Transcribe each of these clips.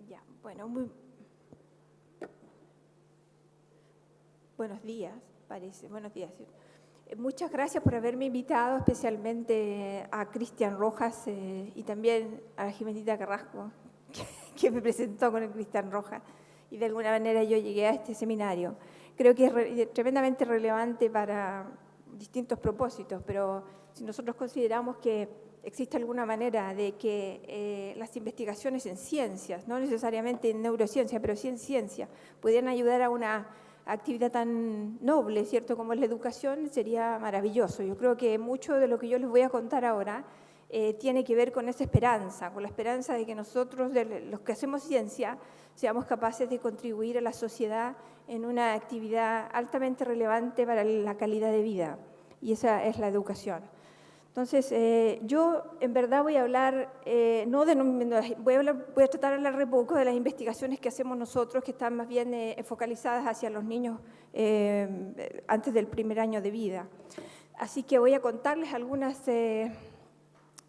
Ya, bueno, buenos días, parece. Buenos días. Muchas gracias por haberme invitado, especialmente a Cristian Rojas y también a Jimenita Carrasco, que me presentó con el Cristian Rojas. Y de alguna manera yo llegué a este seminario. Creo que es tremendamente relevante para distintos propósitos, pero si nosotros consideramos que existe alguna manera de que las investigaciones en ciencias, no necesariamente en neurociencia, pero sí en ciencia, pudieran ayudar a una actividad tan noble, ¿cierto?, como es la educación, sería maravilloso. Yo creo que mucho de lo que yo les voy a contar ahora tiene que ver con esa esperanza, con la esperanza de que nosotros, los que hacemos ciencia, seamos capaces de contribuir a la sociedad en una actividad altamente relevante para la calidad de vida, y esa es la educación. Entonces, yo en verdad voy a hablar, voy a tratar de hablar un poco de las investigaciones que hacemos nosotros, que están más bien focalizadas hacia los niños antes del primer año de vida. Así que voy a contarles algunos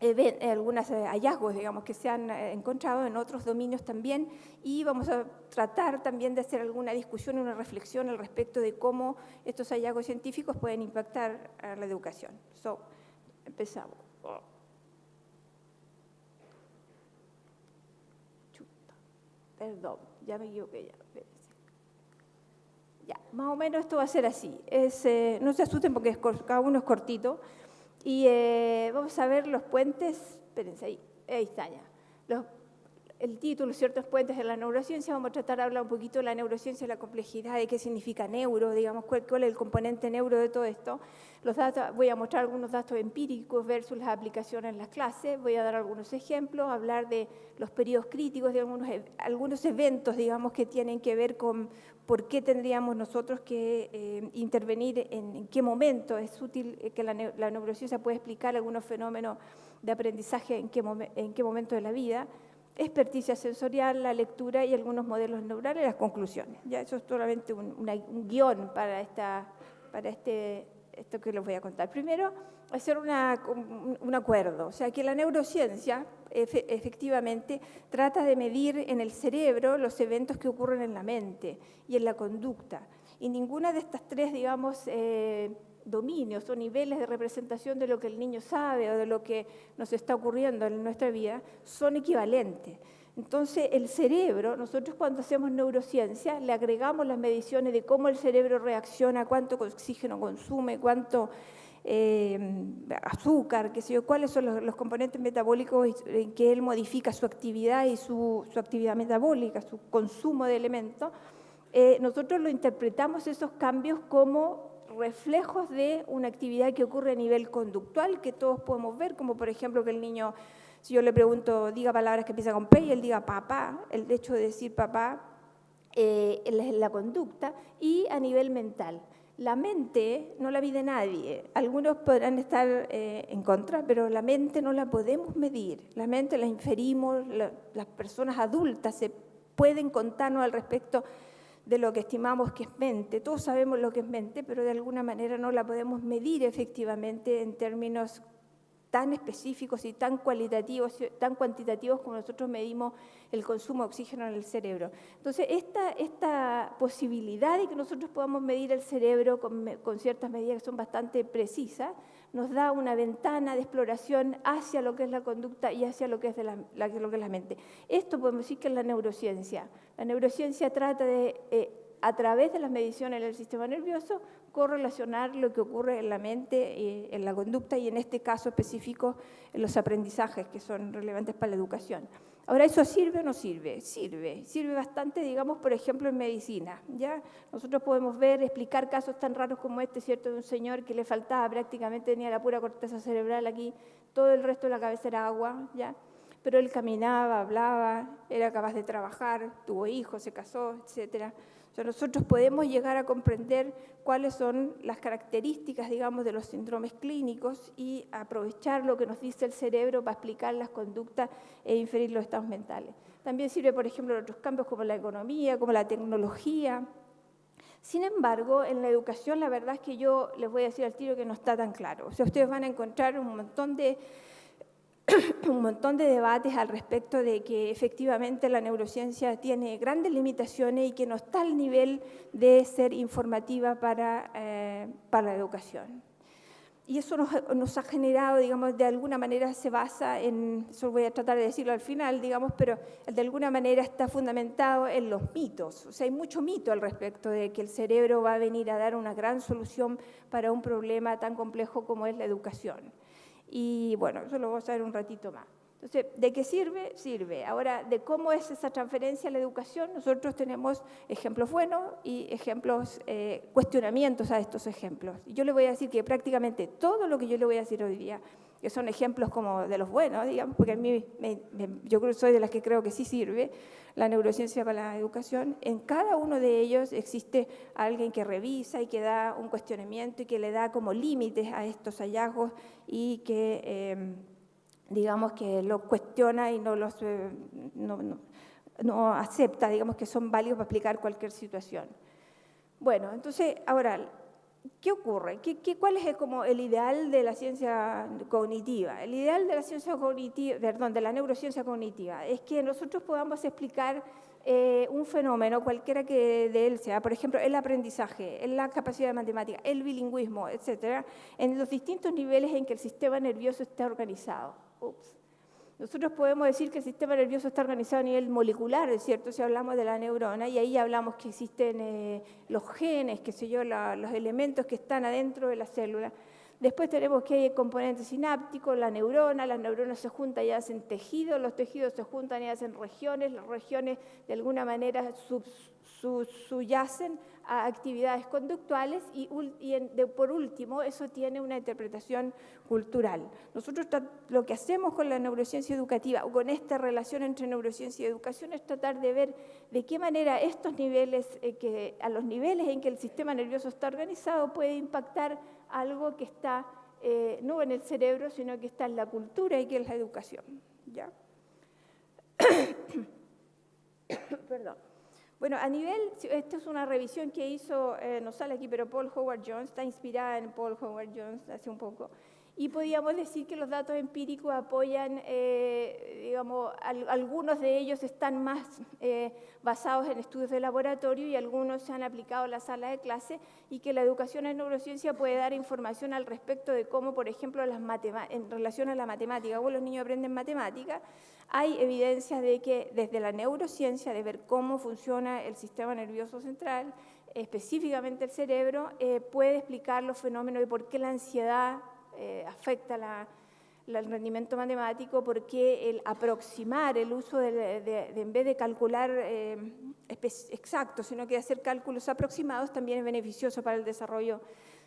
hallazgos, digamos, que se han encontrado en otros dominios también, y vamos a tratar también de hacer alguna discusión, una reflexión al respecto de cómo estos hallazgos científicos pueden impactar a la educación. Empezamos. Perdón, ya me equivoqué. Ya, más o menos esto va a ser así. No se asusten porque cada uno es cortito. Y vamos a ver los puentes. Espérense, ahí está ya. El título, ciertos puentes de la neurociencia. Vamos a tratar de hablar un poquito de la neurociencia, la complejidad, de qué significa neuro, digamos, cuál es el componente neuro de todo esto. Los datos, voy a mostrar algunos datos empíricos versus las aplicaciones en las clases, voy a dar algunos ejemplos, hablar de los periodos críticos, de algunos eventos, digamos, que tienen que ver con por qué tendríamos nosotros que intervenir, en qué momento es útil que la neurociencia puede explicar algunos fenómenos de aprendizaje, en qué momento de la vida, experticia sensorial, la lectura y algunos modelos neurales, las conclusiones. Ya eso es solamente un guión para esto que les voy a contar. Primero, hacer un acuerdo, o sea, que la neurociencia efectivamente trata de medir en el cerebro los eventos que ocurren en la mente y en la conducta. Y ninguna de estas tres, digamos, dominios o niveles de representación de lo que el niño sabe o de lo que nos está ocurriendo en nuestra vida son equivalentes. Entonces, el cerebro, nosotros cuando hacemos neurociencia, le agregamos las mediciones de cómo el cerebro reacciona, cuánto oxígeno consume, cuánto azúcar, qué sé yo, cuáles son los componentes metabólicos en que él modifica su actividad y su actividad metabólica, su consumo de elementos. Nosotros lo interpretamos esos cambios como reflejos de una actividad que ocurre a nivel conductual, que todos podemos ver, como por ejemplo que el niño, si yo le pregunto, diga palabras que empiezan con P y él diga papá, el hecho de decir papá es la conducta, y a nivel mental. La mente no la mide nadie, algunos podrán estar en contra, pero la mente no la podemos medir, la mente la inferimos, las personas adultas se pueden contarnos al respecto de lo que estimamos que es mente. Todos sabemos lo que es mente, pero de alguna manera no la podemos medir efectivamente en términos tan específicos y tan cualitativos, tan cuantitativos como nosotros medimos el consumo de oxígeno en el cerebro. Entonces, esta posibilidad de que nosotros podamos medir el cerebro con ciertas medidas que son bastante precisas, nos da una ventana de exploración hacia lo que es la conducta y hacia lo que es, lo que es la mente. Esto podemos decir que es la neurociencia. La neurociencia trata de, a través de las mediciones del sistema nervioso, correlacionar lo que ocurre en la mente, en la conducta y en este caso específico en los aprendizajes que son relevantes para la educación. Ahora, ¿eso sirve o no sirve? Sirve bastante, digamos, por ejemplo, en medicina, ¿ya? Nosotros podemos explicar casos tan raros como este, ¿cierto?, de un señor que le faltaba prácticamente, tenía la pura corteza cerebral aquí, todo el resto de la cabeza era agua, ¿ya? Pero él caminaba, hablaba, era capaz de trabajar, tuvo hijos, se casó, etcétera. O sea, nosotros podemos llegar a comprender cuáles son las características, digamos, de los síndromes clínicos y aprovechar lo que nos dice el cerebro para explicar las conductas e inferir los estados mentales. También sirve, por ejemplo, en otros campos como la economía, como la tecnología. Sin embargo, en la educación, la verdad es que yo les voy a decir al tiro que no está tan claro. O sea, ustedes van a encontrar un montón de un montón de debates al respecto de que efectivamente la neurociencia tiene grandes limitaciones y que no está al nivel de ser informativa para la educación. Y eso nos ha generado, digamos, de alguna manera se basa en, eso voy a tratar de decirlo al final, digamos, pero de alguna manera está fundamentado en los mitos. O sea, hay mucho mito al respecto de que el cerebro va a venir a dar una gran solución para un problema tan complejo como es la educación. Y bueno, eso lo vamos a ver un ratito más. Entonces, ¿de qué sirve? Sirve. Ahora, de cómo es esa transferencia a la educación, nosotros tenemos ejemplos buenos y ejemplos, cuestionamientos a estos ejemplos. Y yo le voy a decir que prácticamente todo lo que yo le voy a decir hoy día, que son ejemplos como de los buenos, digamos, porque a mí yo soy de las que creo que sí sirve la neurociencia para la educación, en cada uno de ellos existe alguien que revisa y que da un cuestionamiento y que le da como límites a estos hallazgos y que digamos que los cuestiona y no acepta, digamos que son válidos para explicar cualquier situación. Bueno, entonces, ahora, ¿qué ocurre? ¿Cuál es como el ideal de la ciencia cognitiva? El ideal de la ciencia cognitiva, perdón, de la neurociencia cognitiva, es que nosotros podamos explicar un fenómeno, cualquiera que de él sea, por ejemplo, el aprendizaje, la capacidad de matemática, el bilingüismo, etcétera, en los distintos niveles en que el sistema nervioso está organizado. Nosotros podemos decir que el sistema nervioso está organizado a nivel molecular, ¿es cierto? Si hablamos de la neurona, y ahí hablamos que existen los genes, qué sé yo, los elementos que están adentro de la célula. Después tenemos que hay componentes sinápticos, las neuronas se juntan y hacen tejidos, los tejidos se juntan y hacen regiones, las regiones de alguna manera subyacen a actividades conductuales y por último eso tiene una interpretación cultural. Nosotros lo que hacemos con la neurociencia educativa o con esta relación entre neurociencia y educación es tratar de ver de qué manera estos niveles, a los niveles en que el sistema nervioso está organizado puede impactar algo que está no en el cerebro, sino que está en la cultura y que es la educación. ¿Ya? Perdón. Bueno, a nivel, esta es una revisión que hizo, no sale aquí, pero Paul Howard Jones, está inspirada en Paul Howard Jones hace un poco, y podríamos decir que los datos empíricos apoyan, digamos, algunos de ellos están más basados en estudios de laboratorio y algunos se han aplicado en la sala de clase y que la educación en neurociencia puede dar información al respecto de cómo, por ejemplo, en relación a la matemática, cómo los niños aprenden matemática, hay evidencias de que desde la neurociencia, de ver cómo funciona el sistema nervioso central, específicamente el cerebro, puede explicar los fenómenos de por qué la ansiedad afecta el rendimiento matemático, por qué el aproximar el uso en vez de calcular exacto, sino que hacer cálculos aproximados también es beneficioso para el desarrollo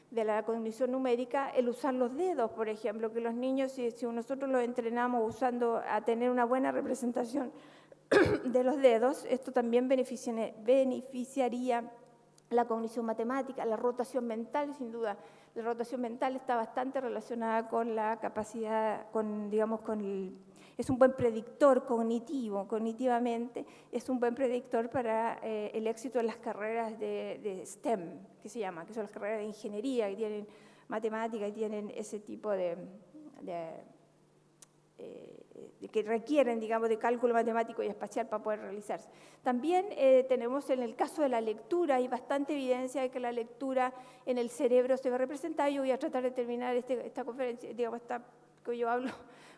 de la cognición numérica. El usar los dedos, por ejemplo, que los niños, si nosotros los entrenamos a tener una buena representación de los dedos, esto también beneficiaría la cognición matemática, la rotación mental, sin duda. La rotación mental está bastante relacionada con la capacidad, es un buen predictor cognitivamente, es un buen predictor para el éxito en las carreras de STEM, que son las carreras de ingeniería, que tienen matemática y tienen ese tipo que requieren, digamos, de cálculo matemático y espacial para poder realizarse. También tenemos en el caso de la lectura, hay bastante evidencia de que la lectura en el cerebro se ve representada. Yo voy a tratar de terminar esta conferencia, digamos, que yo hablo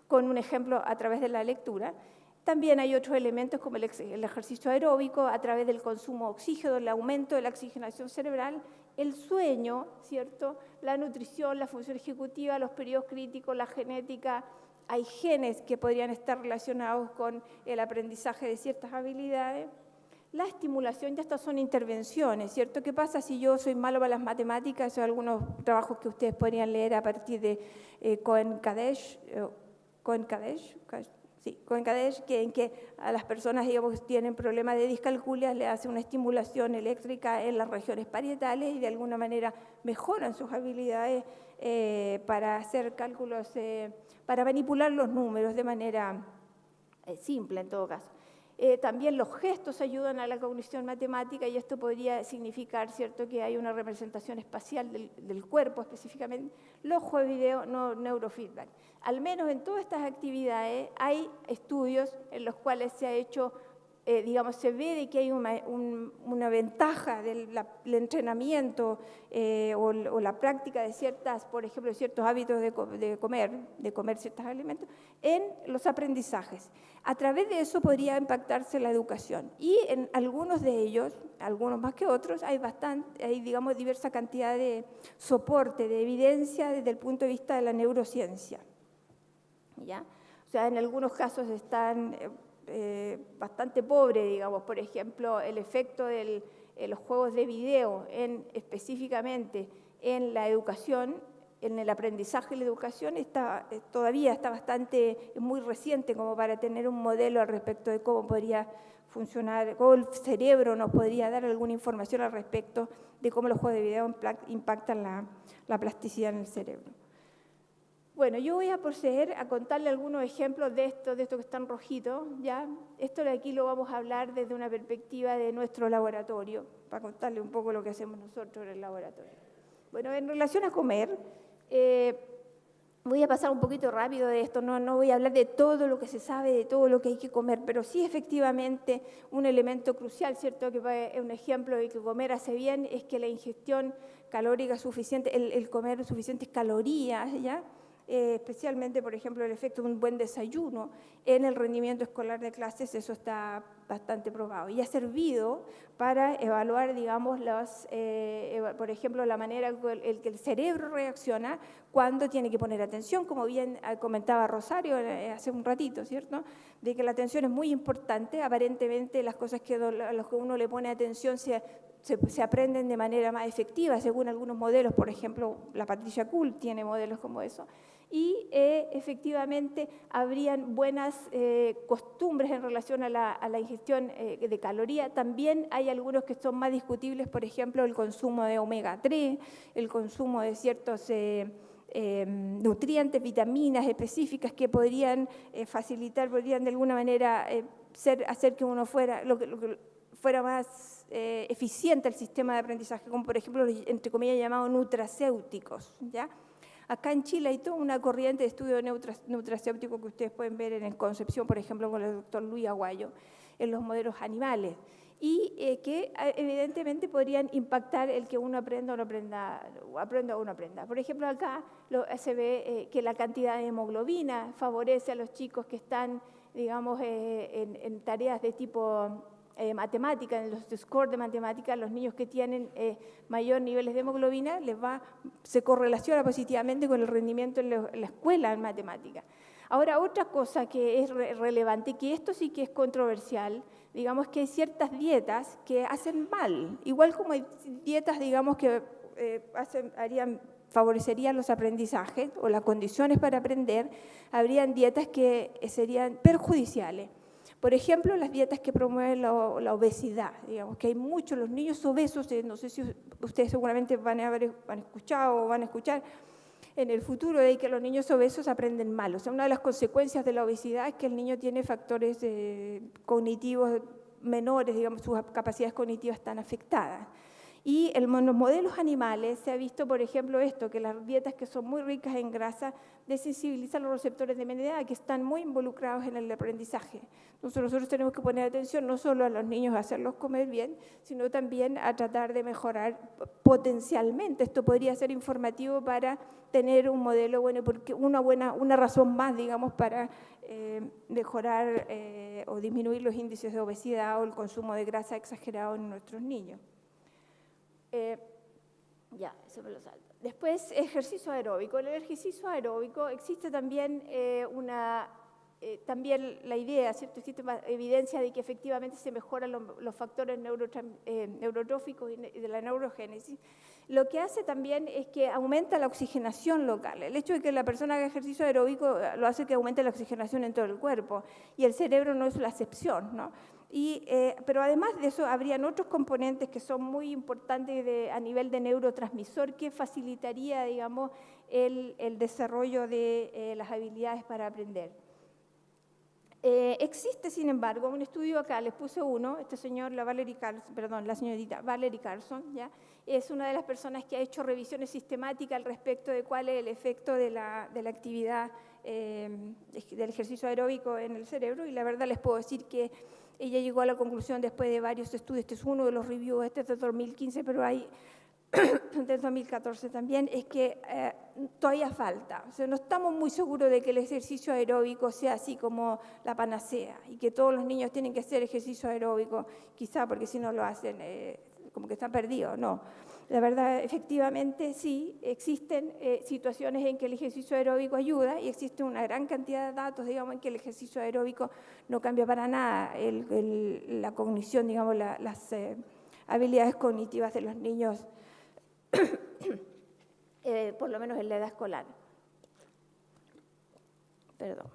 con un ejemplo a través de la lectura. También hay otros elementos como el ejercicio aeróbico a través del consumo de oxígeno, el aumento de la oxigenación cerebral, el sueño, ¿cierto? La nutrición, la función ejecutiva, los periodos críticos, la genética. Hay genes que podrían estar relacionados con el aprendizaje de ciertas habilidades. La estimulación, ya estas son intervenciones, ¿cierto? ¿Qué pasa si yo soy malo para las matemáticas? Son algunos trabajos que ustedes podrían leer a partir de Cohen-Kadesh, en que a las personas, digamos, tienen problemas de discalculia, le hace una estimulación eléctrica en las regiones parietales y de alguna manera mejoran sus habilidades para hacer cálculos, para manipular los números de manera simple en todo caso. También los gestos ayudan a la cognición matemática y esto podría significar, ¿cierto?, que hay una representación espacial del cuerpo específicamente. Los juegos de video, no neurofeedback. Al menos en todas estas actividades hay estudios en los cuales se ha hecho, digamos, se ve de que hay una ventaja del entrenamiento o la práctica de ciertas, por ejemplo, ciertos hábitos de comer ciertos alimentos en los aprendizajes. A través de eso podría impactarse la educación. Y en algunos de ellos, algunos más que otros, hay digamos, diversa cantidad de soporte, de evidencia desde el punto de vista de la neurociencia. ¿Ya? O sea, en algunos casos están bastante pobres, digamos, por ejemplo, el efecto de los juegos de video específicamente en la educación, en el aprendizaje y la educación, todavía está muy reciente como para tener un modelo al respecto de cómo podría funcionar, cómo el cerebro nos podría dar alguna información al respecto de cómo los juegos de video impactan la plasticidad en el cerebro. Bueno, yo voy a proceder a contarle algunos ejemplos de esto que están rojitos, ¿ya? Esto de aquí lo vamos a hablar desde una perspectiva de nuestro laboratorio, para contarle un poco lo que hacemos nosotros en el laboratorio. Bueno, en relación a comer, voy a pasar un poquito rápido de esto, no voy a hablar de todo lo que se sabe, de todo lo que hay que comer, pero sí efectivamente un elemento crucial, ¿cierto?, que es un ejemplo de que comer hace bien, es que la ingestión calórica suficiente, el comer suficientes calorías, ¿ya?, especialmente, por ejemplo, el efecto de un buen desayuno en el rendimiento escolar de clases, eso está bastante probado. Y ha servido para evaluar, digamos, por ejemplo, la manera en que el cerebro reacciona cuando tiene que poner atención, como bien comentaba Rosario hace un ratito, ¿cierto?, de que la atención es muy importante. Aparentemente las cosas a las que uno le pone atención se aprenden de manera más efectiva, según algunos modelos. Por ejemplo, la Patricia Kuhl tiene modelos como eso. Y efectivamente habrían buenas costumbres en relación a la ingestión de calorías. También hay algunos que son más discutibles, por ejemplo, el consumo de omega 3, el consumo de ciertos nutrientes, vitaminas específicas que podrían podrían de alguna manera hacer que uno fuera más eficiente el sistema de aprendizaje, como por ejemplo los, entre comillas, llamados nutracéuticos, ¿ya? Acá en Chile hay toda una corriente de estudio nutracéutico que ustedes pueden ver en Concepción, por ejemplo, con el doctor Luis Aguayo, en los modelos animales, y que evidentemente podrían impactar el que uno aprenda o no aprenda. Por ejemplo, acá se ve que la cantidad de hemoglobina favorece a los chicos que están, digamos, en tareas de tipo matemática, en los scores de matemática, los niños que tienen mayor niveles de hemoglobina se correlaciona positivamente con el rendimiento en la escuela en matemática. Ahora, otra cosa que es relevante, que esto sí que es controversial, digamos que hay ciertas dietas que hacen mal, igual como hay dietas, digamos, que favorecerían los aprendizajes o las condiciones para aprender, habrían dietas que serían perjudiciales. Por ejemplo, las dietas que promueven la obesidad, digamos que hay muchos, los niños obesos, no sé si ustedes seguramente van a escuchar o van a escuchar en el futuro de que los niños obesos aprenden mal. O sea, una de las consecuencias de la obesidad es que el niño tiene factores cognitivos menores, digamos, sus capacidades cognitivas están afectadas. Y en los modelos animales se ha visto, por ejemplo, que las dietas que son muy ricas en grasa desensibilizan los receptores de memoria que están muy involucrados en el aprendizaje. Entonces nosotros tenemos que poner atención no solo a los niños a hacerlos comer bien, sino también a tratar de mejorar potencialmente. Esto podría ser informativo para tener un modelo bueno, porque una razón más, digamos, para mejorar o disminuir los índices de obesidad o el consumo de grasa exagerado en nuestros niños. Ya, eso me lo salto. Después, ejercicio aeróbico. En el ejercicio aeróbico existe también también la idea, ¿cierto? Existe evidencia de que efectivamente se mejoran los factores neurotróficos y de la neurogénesis. Lo que hace también es que aumenta la oxigenación local. El hecho de que la persona haga ejercicio aeróbico lo hace que aumente la oxigenación en todo el cuerpo y el cerebro no es la excepción, ¿no? Pero además de eso, habrían otros componentes que son muy importantes a nivel de neurotransmisor que facilitaría, digamos, el desarrollo de las habilidades para aprender. Existe, sin embargo, un estudio acá, les puse uno, este señor, la señorita Valerie Carlson, ¿ya? Es una de las personas que ha hecho revisiones sistemáticas al respecto de cuál es el efecto de la actividad del ejercicio aeróbico en el cerebro, y la verdad les puedo decir que ella llegó a la conclusión después de varios estudios, este es uno de los reviews, este es de 2015, pero hay del 2014 también, es que todavía falta. O sea, no estamos muy seguros de que el ejercicio aeróbico sea así como la panacea y que todos los niños tienen que hacer ejercicio aeróbico, quizá porque si no lo hacen, como que están perdidos. No, la verdad, efectivamente sí, existen situaciones en que el ejercicio aeróbico ayuda y existe una gran cantidad de datos, digamos, en que el ejercicio aeróbico no cambia para nada la cognición, digamos, las habilidades cognitivas de los niños, por lo menos en la edad escolar. Perdón.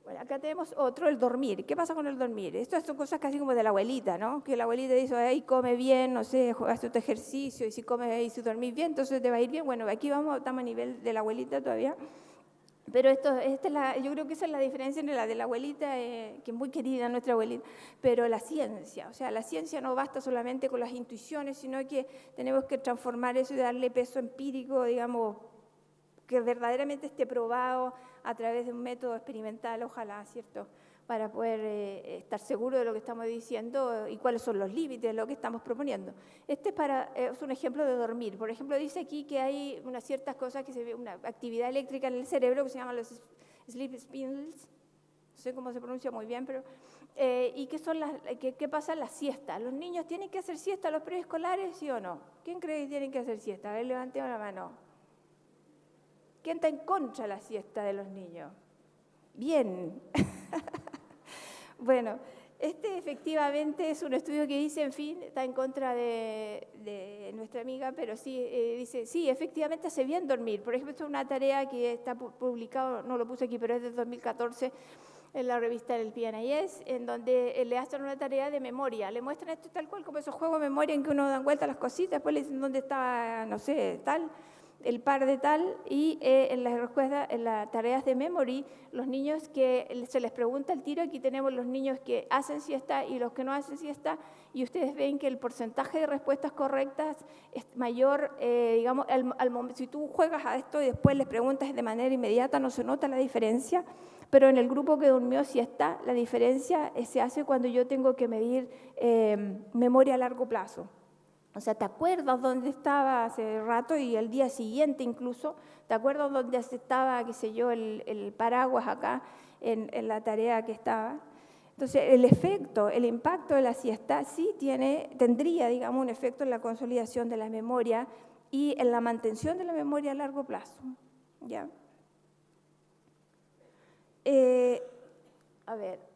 Bueno, acá tenemos otro, el dormir. ¿Qué pasa con el dormir? Estas son cosas casi como de la abuelita, ¿no? Que la abuelita dice, ay, come bien, no sé, hace tu ejercicio, y si comes y si dormís bien, entonces te va a ir bien. Bueno, aquí estamos a nivel de la abuelita todavía. Pero yo creo que esa es la diferencia entre la de la abuelita, que es muy querida nuestra abuelita, pero la ciencia. O sea, la ciencia no basta solamente con las intuiciones, sino que tenemos que transformar eso y darle peso empírico, digamos, que verdaderamente esté probado a través de un método experimental, ojalá, ¿cierto?, para poder estar seguro de lo que estamos diciendo y cuáles son los límites de lo que estamos proponiendo. Este es un ejemplo de dormir. Por ejemplo, dice aquí que hay unas ciertas cosas, que se ve una actividad eléctrica en el cerebro que se llaman los sleep spindles, no sé cómo se pronuncia muy bien, pero y ¿qué pasa en la siesta? ¿Los niños tienen que hacer siesta, los preescolares, sí o no? ¿Quién cree que tienen que hacer siesta? A ver, levantemos la mano. ¿Quién está en contra de la siesta de los niños? Bien. Bueno, efectivamente es un estudio que dice, en fin, está en contra de nuestra amiga, pero sí dice, sí, efectivamente hace bien dormir. Por ejemplo, esto es una tarea que está publicada, no lo puse aquí, pero es de 2014, en la revista del PNAS, en donde le hacen una tarea de memoria. Le muestran esto tal cual, como esos juegos de memoria en que uno da vuelta las cositas, después le dicen dónde está, no sé, tal, el par de tal, y en las respuestas, en las tareas de memory, los niños que se les pregunta el tiro, aquí tenemos los niños que hacen siesta y los que no hacen siesta, y ustedes ven que el porcentaje de respuestas correctas es mayor, digamos, si tú juegas a esto y después les preguntas de manera inmediata, no se nota la diferencia, pero en el grupo que durmió siesta, la diferencia se hace cuando yo tengo que medir memoria a largo plazo. O sea, ¿te acuerdas dónde estaba hace rato y el día siguiente incluso? ¿Te acuerdas dónde estaba, qué sé yo, el paraguas acá en la tarea que estaba? Entonces, el efecto, el impacto de la siesta sí tendría, digamos, un efecto en la consolidación de la memoria y en la mantención de la memoria a largo plazo. ¿Ya? A ver.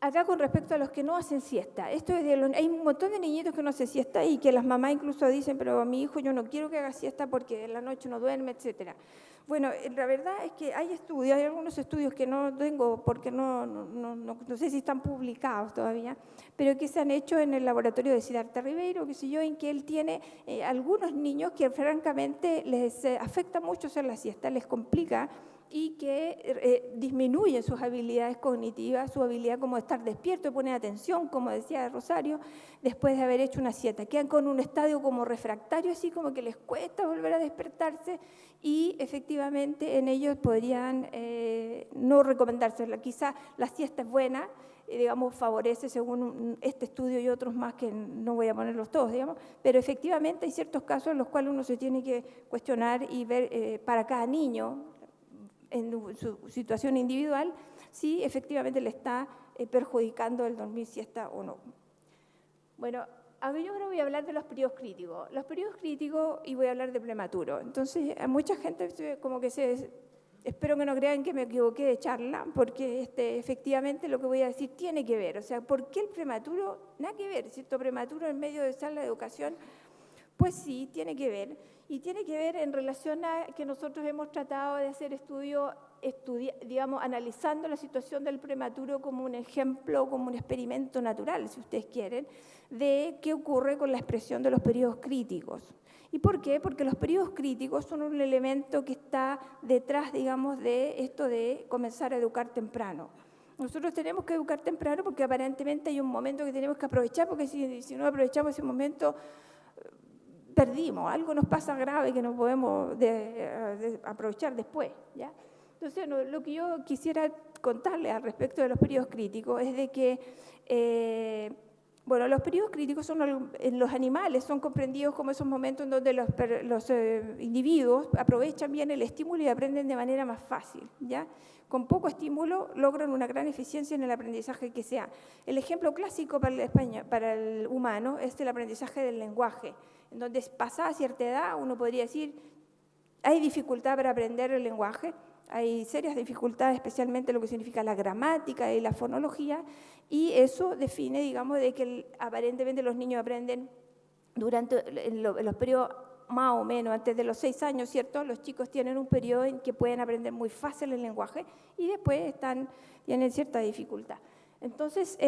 Acá con respecto a los que no hacen siesta, hay un montón de niñitos que no hacen siesta y que las mamás incluso dicen, pero a mi hijo yo no quiero que haga siesta porque en la noche no duerme, etc. Bueno, la verdad es que hay algunos estudios que no tengo porque no sé si están publicados todavía, pero que se han hecho en el laboratorio de Siddhartha Ribeiro, qué sé yo, en que él tiene algunos niños que francamente les afecta mucho hacer la siesta, les complica, y que disminuyen sus habilidades cognitivas, su habilidad como de estar despierto y poner atención, como decía Rosario, después de haber hecho una siesta. Quedan con un estadio como refractario, así como que les cuesta volver a despertarse, y efectivamente en ellos podrían no recomendarse. Quizá la siesta es buena, digamos, favorece según este estudio y otros más que no voy a ponerlos todos, digamos, pero efectivamente hay ciertos casos en los cuales uno se tiene que cuestionar y ver para cada niño, en su situación individual, si efectivamente le está perjudicando el dormir siesta o no. Bueno, yo ahora voy a hablar de los periodos críticos. Los periodos críticos, y voy a hablar de prematuro. Entonces, a mucha gente como que espero que no crean que me equivoqué de charla, porque efectivamente lo que voy a decir tiene que ver. O sea, ¿por qué el prematuro? Nada que ver, ¿cierto? Prematuro en medio de sala de educación, pues sí, tiene que ver. Y tiene que ver en relación a que nosotros hemos tratado de hacer estudios, digamos, analizando la situación del prematuro como un ejemplo, como un experimento natural, si ustedes quieren, de qué ocurre con la expresión de los periodos críticos. ¿Y por qué? Porque los periodos críticos son un elemento que está detrás, digamos, de esto de comenzar a educar temprano. Nosotros tenemos que educar temprano porque aparentemente hay un momento que tenemos que aprovechar, porque si no aprovechamos ese momento, perdimos, algo nos pasa grave que no podemos aprovechar después, ¿ya? Entonces, lo que yo quisiera contarles al respecto de los periodos críticos es de que, bueno, los periodos críticos en los animales son comprendidos como esos momentos en donde los individuos aprovechan bien el estímulo y aprenden de manera más fácil, ¿ya? Con poco estímulo logran una gran eficiencia en el aprendizaje que sea. El ejemplo clásico para el humano es el aprendizaje del lenguaje, en donde pasada cierta edad uno podría decir, hay dificultad para aprender el lenguaje, hay serias dificultades, especialmente lo que significa la gramática y la fonología, y eso define, digamos, de que aparentemente los niños aprenden en los periodos más o menos antes de los 6 años, ¿cierto? Los chicos tienen un periodo en que pueden aprender muy fácil el lenguaje y después tienen cierta dificultad. Entonces,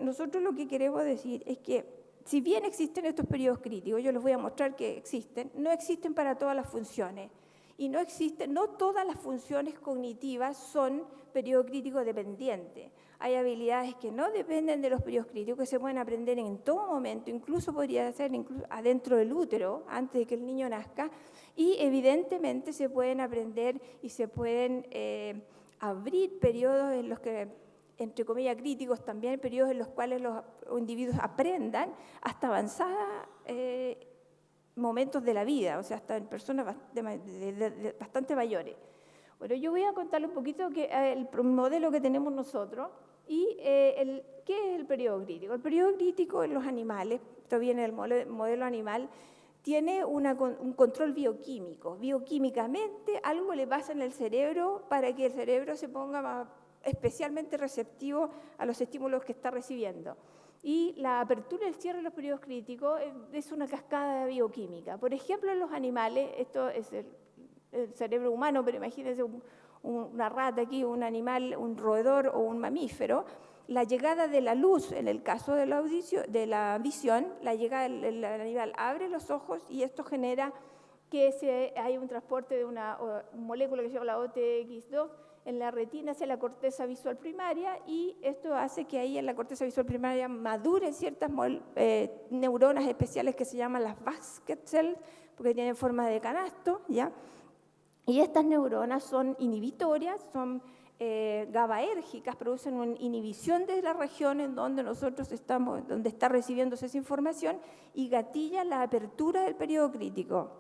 nosotros lo que queremos decir es que si bien existen estos periodos críticos, yo les voy a mostrar que existen, no existen para todas las funciones. Y no todas las funciones cognitivas son periodo crítico dependiente. Hay habilidades que no dependen de los periodos críticos, que se pueden aprender en todo momento, incluso podría ser adentro del útero, antes de que el niño nazca, y evidentemente se pueden aprender y se pueden abrir periodos en los que, entre comillas, críticos también, periodos en los cuales los individuos aprendan hasta avanzada momentos de la vida, o sea, hasta en personas bastante mayores. Bueno, yo voy a contarle un poquito el modelo que tenemos nosotros y qué es el periodo crítico. El periodo crítico en los animales, esto viene del modelo animal, tiene un control bioquímico. Bioquímicamente algo le pasa en el cerebro para que el cerebro se ponga especialmente receptivo a los estímulos que está recibiendo. Y la apertura y el cierre de los periodos críticos es una cascada bioquímica. Por ejemplo, en los animales, esto es el cerebro humano, pero imagínense una rata aquí, un animal, un roedor o un mamífero, la llegada de la luz, en el caso de la visión, la llegada del animal abre los ojos y esto genera que hay un transporte de una molécula que se llama la OTX2 en la retina hacia la corteza visual primaria y esto hace que ahí en la corteza visual primaria maduren ciertas neuronas especiales que se llaman las basket cells, porque tienen forma de canasto, ¿ya? Y estas neuronas son inhibitorias, son GABAérgicas, producen una inhibición de la región en donde nosotros estamos, donde está recibiéndose esa información y gatillan la apertura del periodo crítico.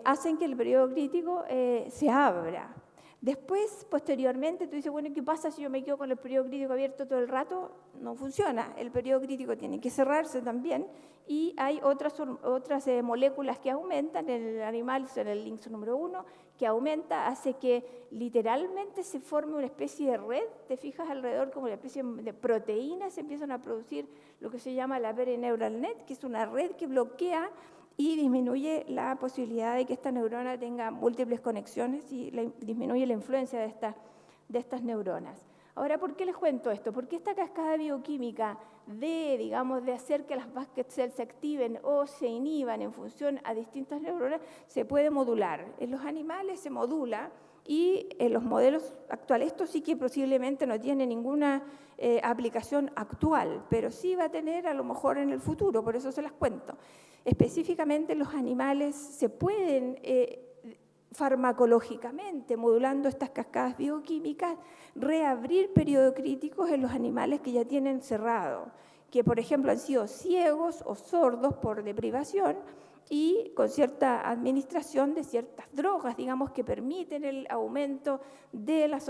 Hacen que el periodo crítico se abra. Después, posteriormente, tú dices, bueno, ¿qué pasa si yo me quedo con el periodo crítico abierto todo el rato? No funciona. El periodo crítico tiene que cerrarse también y hay otras moléculas que aumentan en el animal, en el linx número 1, que aumenta, hace que literalmente se forme una especie de red, te fijas alrededor como una especie de proteínas, se empiezan a producir lo que se llama la perineural net, que es una red que bloquea y disminuye la posibilidad de que esta neurona tenga múltiples conexiones y disminuye la influencia de estas neuronas. Ahora, ¿por qué les cuento esto? Porque esta cascada bioquímica de hacer que las basket cells se activen o se inhiban en función a distintas neuronas, se puede modular. En los animales se modula y en los modelos actuales, esto sí que posiblemente no tiene ninguna aplicación actual, pero sí va a tener a lo mejor en el futuro, por eso se las cuento. Específicamente los animales se pueden farmacológicamente, modulando estas cascadas bioquímicas, reabrir periodos críticos en los animales que ya tienen cerrado, que por ejemplo han sido ciegos o sordos por deprivación y con cierta administración de ciertas drogas, digamos, que permiten el aumento de las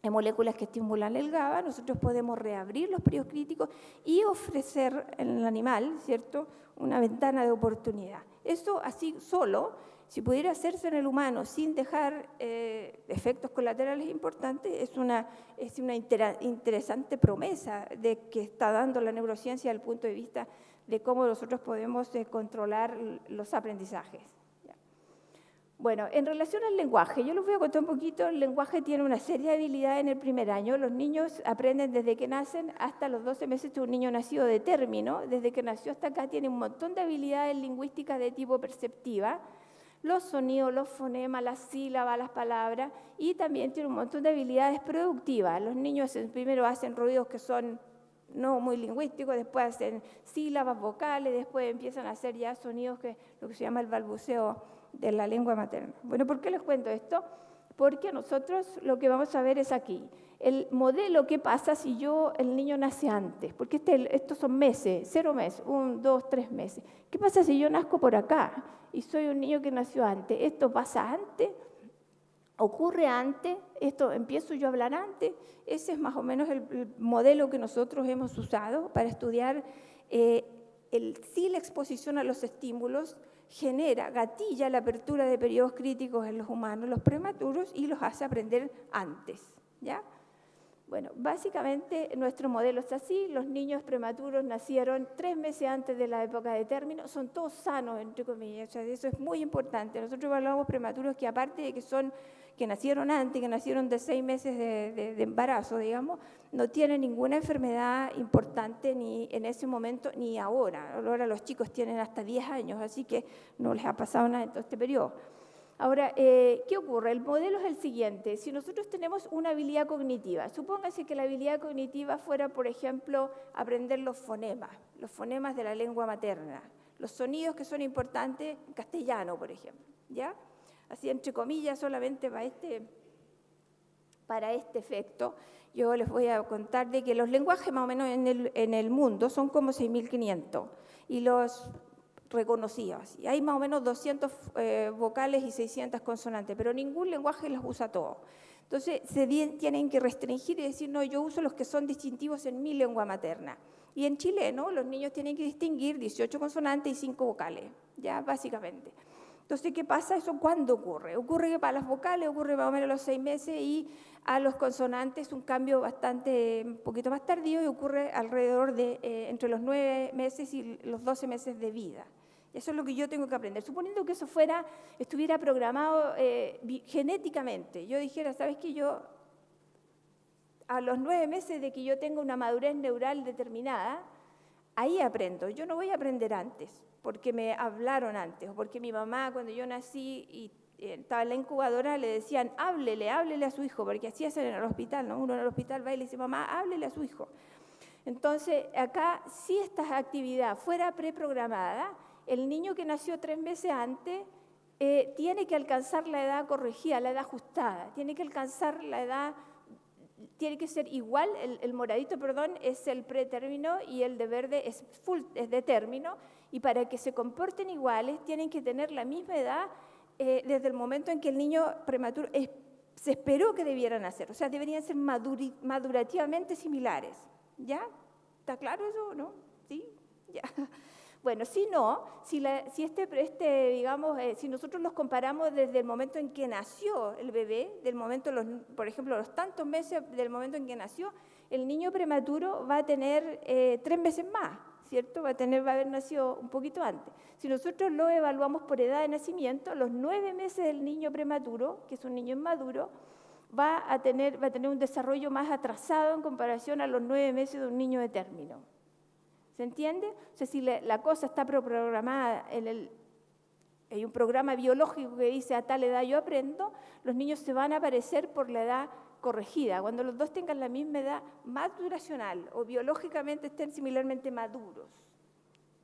moléculas que estimulan el GABA, nosotros podemos reabrir los periodos críticos y ofrecer en el animal, ¿cierto?, una ventana de oportunidad. Eso así solo, si pudiera hacerse en el humano sin dejar efectos colaterales importantes, es una interesante promesa de que está dando la neurociencia desde el punto de vista de cómo nosotros podemos controlar los aprendizajes. Bueno, en relación al lenguaje, yo les voy a contar un poquito. El lenguaje tiene una serie de habilidades en el primer año. Los niños aprenden desde que nacen hasta los 12 meses de un niño nacido de término. Desde que nació hasta acá tiene un montón de habilidades lingüísticas de tipo perceptiva. los sonidos, los fonemas, las sílabas, las palabras, y también tiene un montón de habilidades productivas. Los niños primero hacen ruidos que son no muy lingüísticos, después hacen sílabas, vocales, después empiezan a hacer ya sonidos, lo que se llama el balbuceo de la lengua materna. Bueno, ¿por qué les cuento esto? Porque nosotros lo que vamos a ver es aquí. El modelo, ¿qué pasa si el niño nace antes? Porque estos son meses, 0 meses, 1, 2, 3 meses. ¿Qué pasa si yo nazco por acá y soy un niño que nació antes? ¿Esto pasa antes? ¿Ocurre antes? ¿Esto empiezo yo a hablar antes? Ese es más o menos el modelo que nosotros hemos usado para estudiar si la exposición a los estímulos gatilla la apertura de periodos críticos en los humanos, los prematuros, y los hace aprender antes, ¿ya? Bueno, básicamente nuestro modelo es así. Los niños prematuros nacieron 3 meses antes de la época de término, son todos sanos, entre comillas, o sea, eso es muy importante. Nosotros evaluamos prematuros que, aparte de que nacieron antes, que nacieron de 6 meses de embarazo, digamos, no tienen ninguna enfermedad importante ni en ese momento ni ahora. Ahora los chicos tienen hasta 10 años, así que no les ha pasado nada en todo este periodo. Ahora, ¿qué ocurre? El modelo es el siguiente. Si nosotros tenemos una habilidad cognitiva, supóngase que la habilidad cognitiva fuera, por ejemplo, aprender los fonemas de la lengua materna, los sonidos que son importantes en castellano, por ejemplo, ¿ya? Así, entre comillas, solamente para este efecto, yo les voy a contar de que los lenguajes más o menos en el mundo son como 6.500, y los reconocidos. Y hay más o menos 200 vocales y 600 consonantes, pero ningún lenguaje los usa todos. Entonces, tienen que restringir y decir, no, yo uso los que son distintivos en mi lengua materna. Y en chileno, los niños tienen que distinguir 18 consonantes y 5 vocales, ya, básicamente. Entonces, ¿qué pasa? ¿Eso cuándo ocurre? Ocurre que para las vocales ocurre más o menos a los 6 meses, y a los consonantes un cambio un poquito más tardío, y ocurre alrededor de entre los 9 meses y los 12 meses de vida. Eso es lo que yo tengo que aprender. Suponiendo que eso estuviera programado genéticamente, yo dijera, ¿sabes qué? Yo a los 9 meses de que yo tenga una madurez neural determinada, ahí aprendo. Yo no voy a aprender antes, porque me hablaron antes, o porque mi mamá, cuando yo nací y estaba en la incubadora, le decían, háblele a su hijo, porque así hacen en el hospital, ¿no? Uno en el hospital va y le dice, mamá, háblele a su hijo. Entonces, acá, si esta actividad fuera preprogramada, el niño que nació 3 meses antes tiene que alcanzar la edad corregida, la edad ajustada, tiene que alcanzar la edad, tiene que ser igual, el moradito, perdón, es el pretérmino, y el de verde es de término, y para que se comporten iguales tienen que tener la misma edad desde el momento en que el niño prematuro se esperó que debieran nacer, o sea, deberían ser madurativamente similares, ¿ya? ¿Está claro eso o no? ¿Sí? Ya. Bueno, si no, si nosotros los comparamos desde el momento en que nació el bebé, por ejemplo, los tantos meses del momento en que nació, el niño prematuro va a tener 3 meses más, ¿cierto? Va a haber nacido un poquito antes. Si nosotros lo evaluamos por edad de nacimiento, los 9 meses del niño prematuro, que es un niño inmaduro, va a tener un desarrollo más atrasado en comparación a los 9 meses de un niño de término. ¿Se entiende? O sea, si la cosa está programada hay un programa biológico que dice a tal edad yo aprendo, los niños se van a aparecer por la edad corregida, cuando los dos tengan la misma edad maduracional o biológicamente estén similarmente maduros.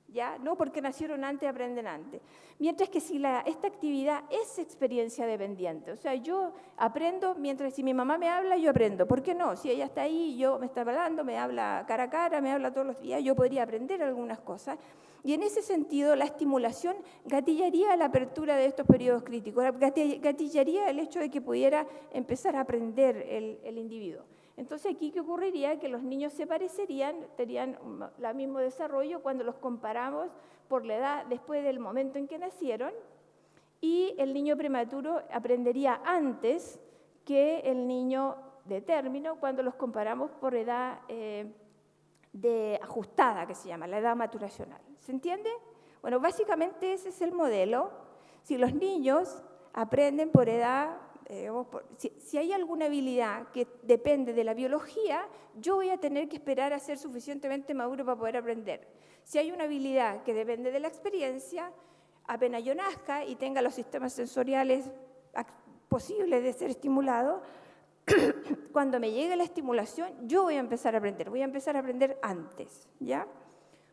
¿Ya? No porque nacieron antes, aprenden antes. Mientras que si esta actividad es experiencia dependiente, o sea, yo aprendo si mi mamá me habla, yo aprendo. ¿Por qué no? Si ella está ahí, me está hablando, me habla cara a cara, me habla todos los días, yo podría aprender algunas cosas. Y en ese sentido, la estimulación gatillaría la apertura de estos periodos críticos, gatillaría el hecho de que pudiera empezar a aprender el individuo. Entonces, aquí, ¿qué ocurriría? Que los niños se parecerían, tendrían el mismo desarrollo cuando los comparamos por la edad después del momento en que nacieron, y el niño prematuro aprendería antes que el niño de término cuando los comparamos por edad ajustada, que se llama, la edad maturacional. ¿Se entiende? Bueno, básicamente ese es el modelo. Si los niños aprenden por edad, si hay alguna habilidad que depende de la biología, yo voy a tener que esperar a ser suficientemente maduro para poder aprender. Si hay una habilidad que depende de la experiencia, apenas yo nazca y tenga los sistemas sensoriales posibles de ser estimulado, cuando me llegue la estimulación, yo voy a empezar a aprender antes, ¿ya?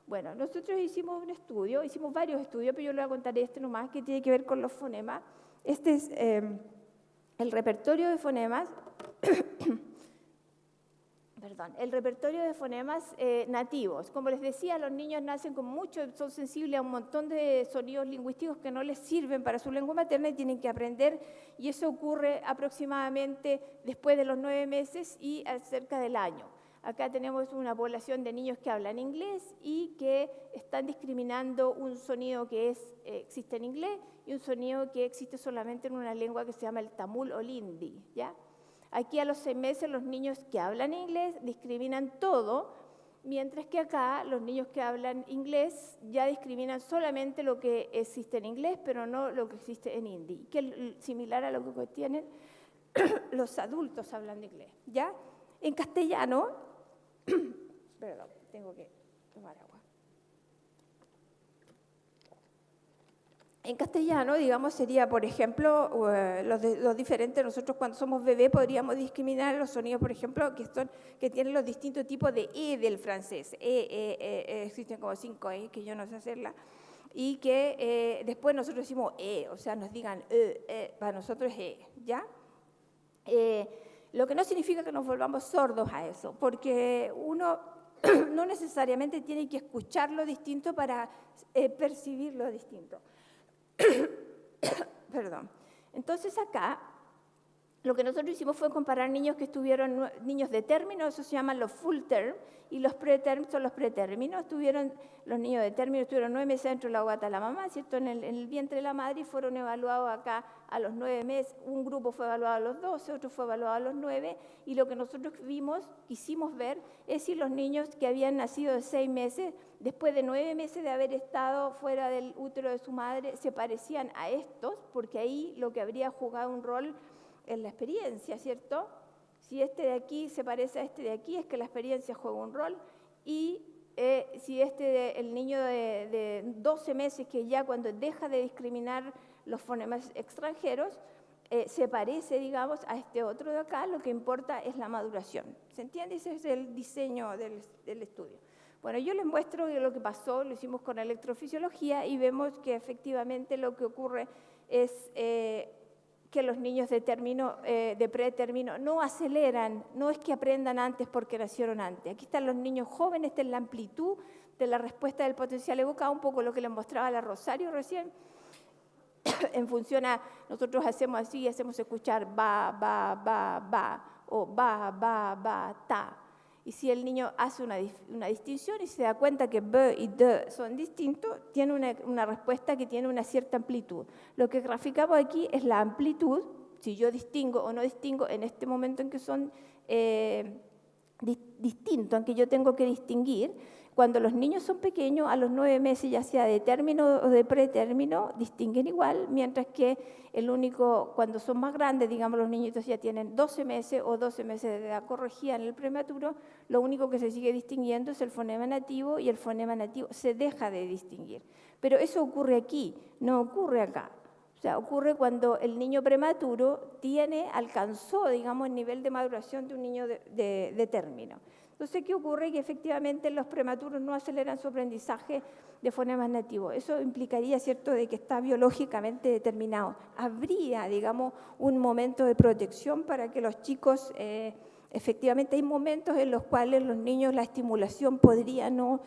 Bueno, nosotros hicimos un estudio, hicimos varios estudios, pero yo le voy a contar este nomás, que tiene que ver con los fonemas. Este es el repertorio de fonemas, perdón, el repertorio de fonemas nativos. Como les decía, los niños nacen con mucho, son sensibles a un montón de sonidos lingüísticos que no les sirven para su lengua materna y tienen que aprender, y eso ocurre aproximadamente después de los 9 meses y cerca del año. Acá tenemos una población de niños que hablan inglés y que están discriminando un sonido que existe en inglés y un sonido que existe solamente en una lengua que se llama el tamul o el hindi, ¿ya? Aquí a los 6 meses los niños que hablan inglés discriminan todo, mientras que acá los niños que hablan inglés ya discriminan solamente lo que existe en inglés, pero no lo que existe en hindi, que es similar a lo que tienen los adultos hablando inglés, ¿ya? En castellano, perdón, tengo que tomar agua. En castellano, digamos, sería, por ejemplo, los diferentes, nosotros cuando somos bebé podríamos discriminar los sonidos, por ejemplo, que tienen los distintos tipos de E del francés. Existen como 5 E, que yo no sé hacerla, y que después nosotros decimos o sea, nos digan para nosotros es ¿ya? Lo que no significa que nos volvamos sordos a eso, porque uno no necesariamente tiene que escucharlo distinto para percibirlo distinto. Perdón. Entonces acá lo que nosotros hicimos fue comparar niños que estuvieron, niños de término, eso se llaman los full term, y los preterm son los pretérminos. Los niños de término estuvieron 9 meses dentro de la guata de la mamá, ¿cierto? En el vientre de la madre, y fueron evaluados acá a los 9 meses. Un grupo fue evaluado a los 12, otro fue evaluado a los 9, y lo que nosotros quisimos ver es si los niños que habían nacido de 6 meses, después de 9 meses de haber estado fuera del útero de su madre, se parecían a estos, porque ahí lo que habría jugado un rol en la experiencia, ¿cierto? Si este de aquí se parece a este de aquí, es que la experiencia juega un rol, y si el niño de 12 meses, que ya cuando deja de discriminar los fonemas extranjeros, se parece, digamos, a este otro de acá, lo que importa es la maduración. ¿Se entiende? Ese es el diseño del estudio. Bueno, yo les muestro lo que pasó, lo hicimos con electrofisiología, y vemos que efectivamente lo que ocurre es que los niños de pretérmino no aceleran, no es que aprendan antes porque nacieron antes. Aquí están los niños jóvenes, esta es la amplitud de la respuesta del potencial evocado, un poco lo que les mostraba la Rosario recién. En función a, nosotros hacemos así, hacemos escuchar ba, o ba, ta. Y si el niño hace una distinción y se da cuenta que b y d son distintos, tiene una respuesta que tiene una cierta amplitud. Lo que graficamos aquí es la amplitud, si yo distingo o no distingo en este momento en que son distintos, en que yo tengo que distinguir. Cuando los niños son pequeños, a los 9 meses, ya sea de término o de pretérmino, distinguen igual, mientras que cuando son más grandes, digamos, los niñitos ya tienen 12 meses o 12 meses de edad corregida en el prematuro, lo único que se sigue distinguiendo es el fonema nativo, y el fonema nativo se deja de distinguir. Pero eso ocurre aquí, no ocurre acá. O sea, ocurre cuando el niño prematuro alcanzó, digamos, el nivel de maduración de un niño de término. Entonces, ¿qué ocurre? Que efectivamente los prematuros no aceleran su aprendizaje de fonemas nativos. Eso implicaría, ¿cierto?, de que está biológicamente determinado. Habría, digamos, un momento de protección para que los chicos, efectivamente hay momentos en los cuales los niños, la estimulación podría no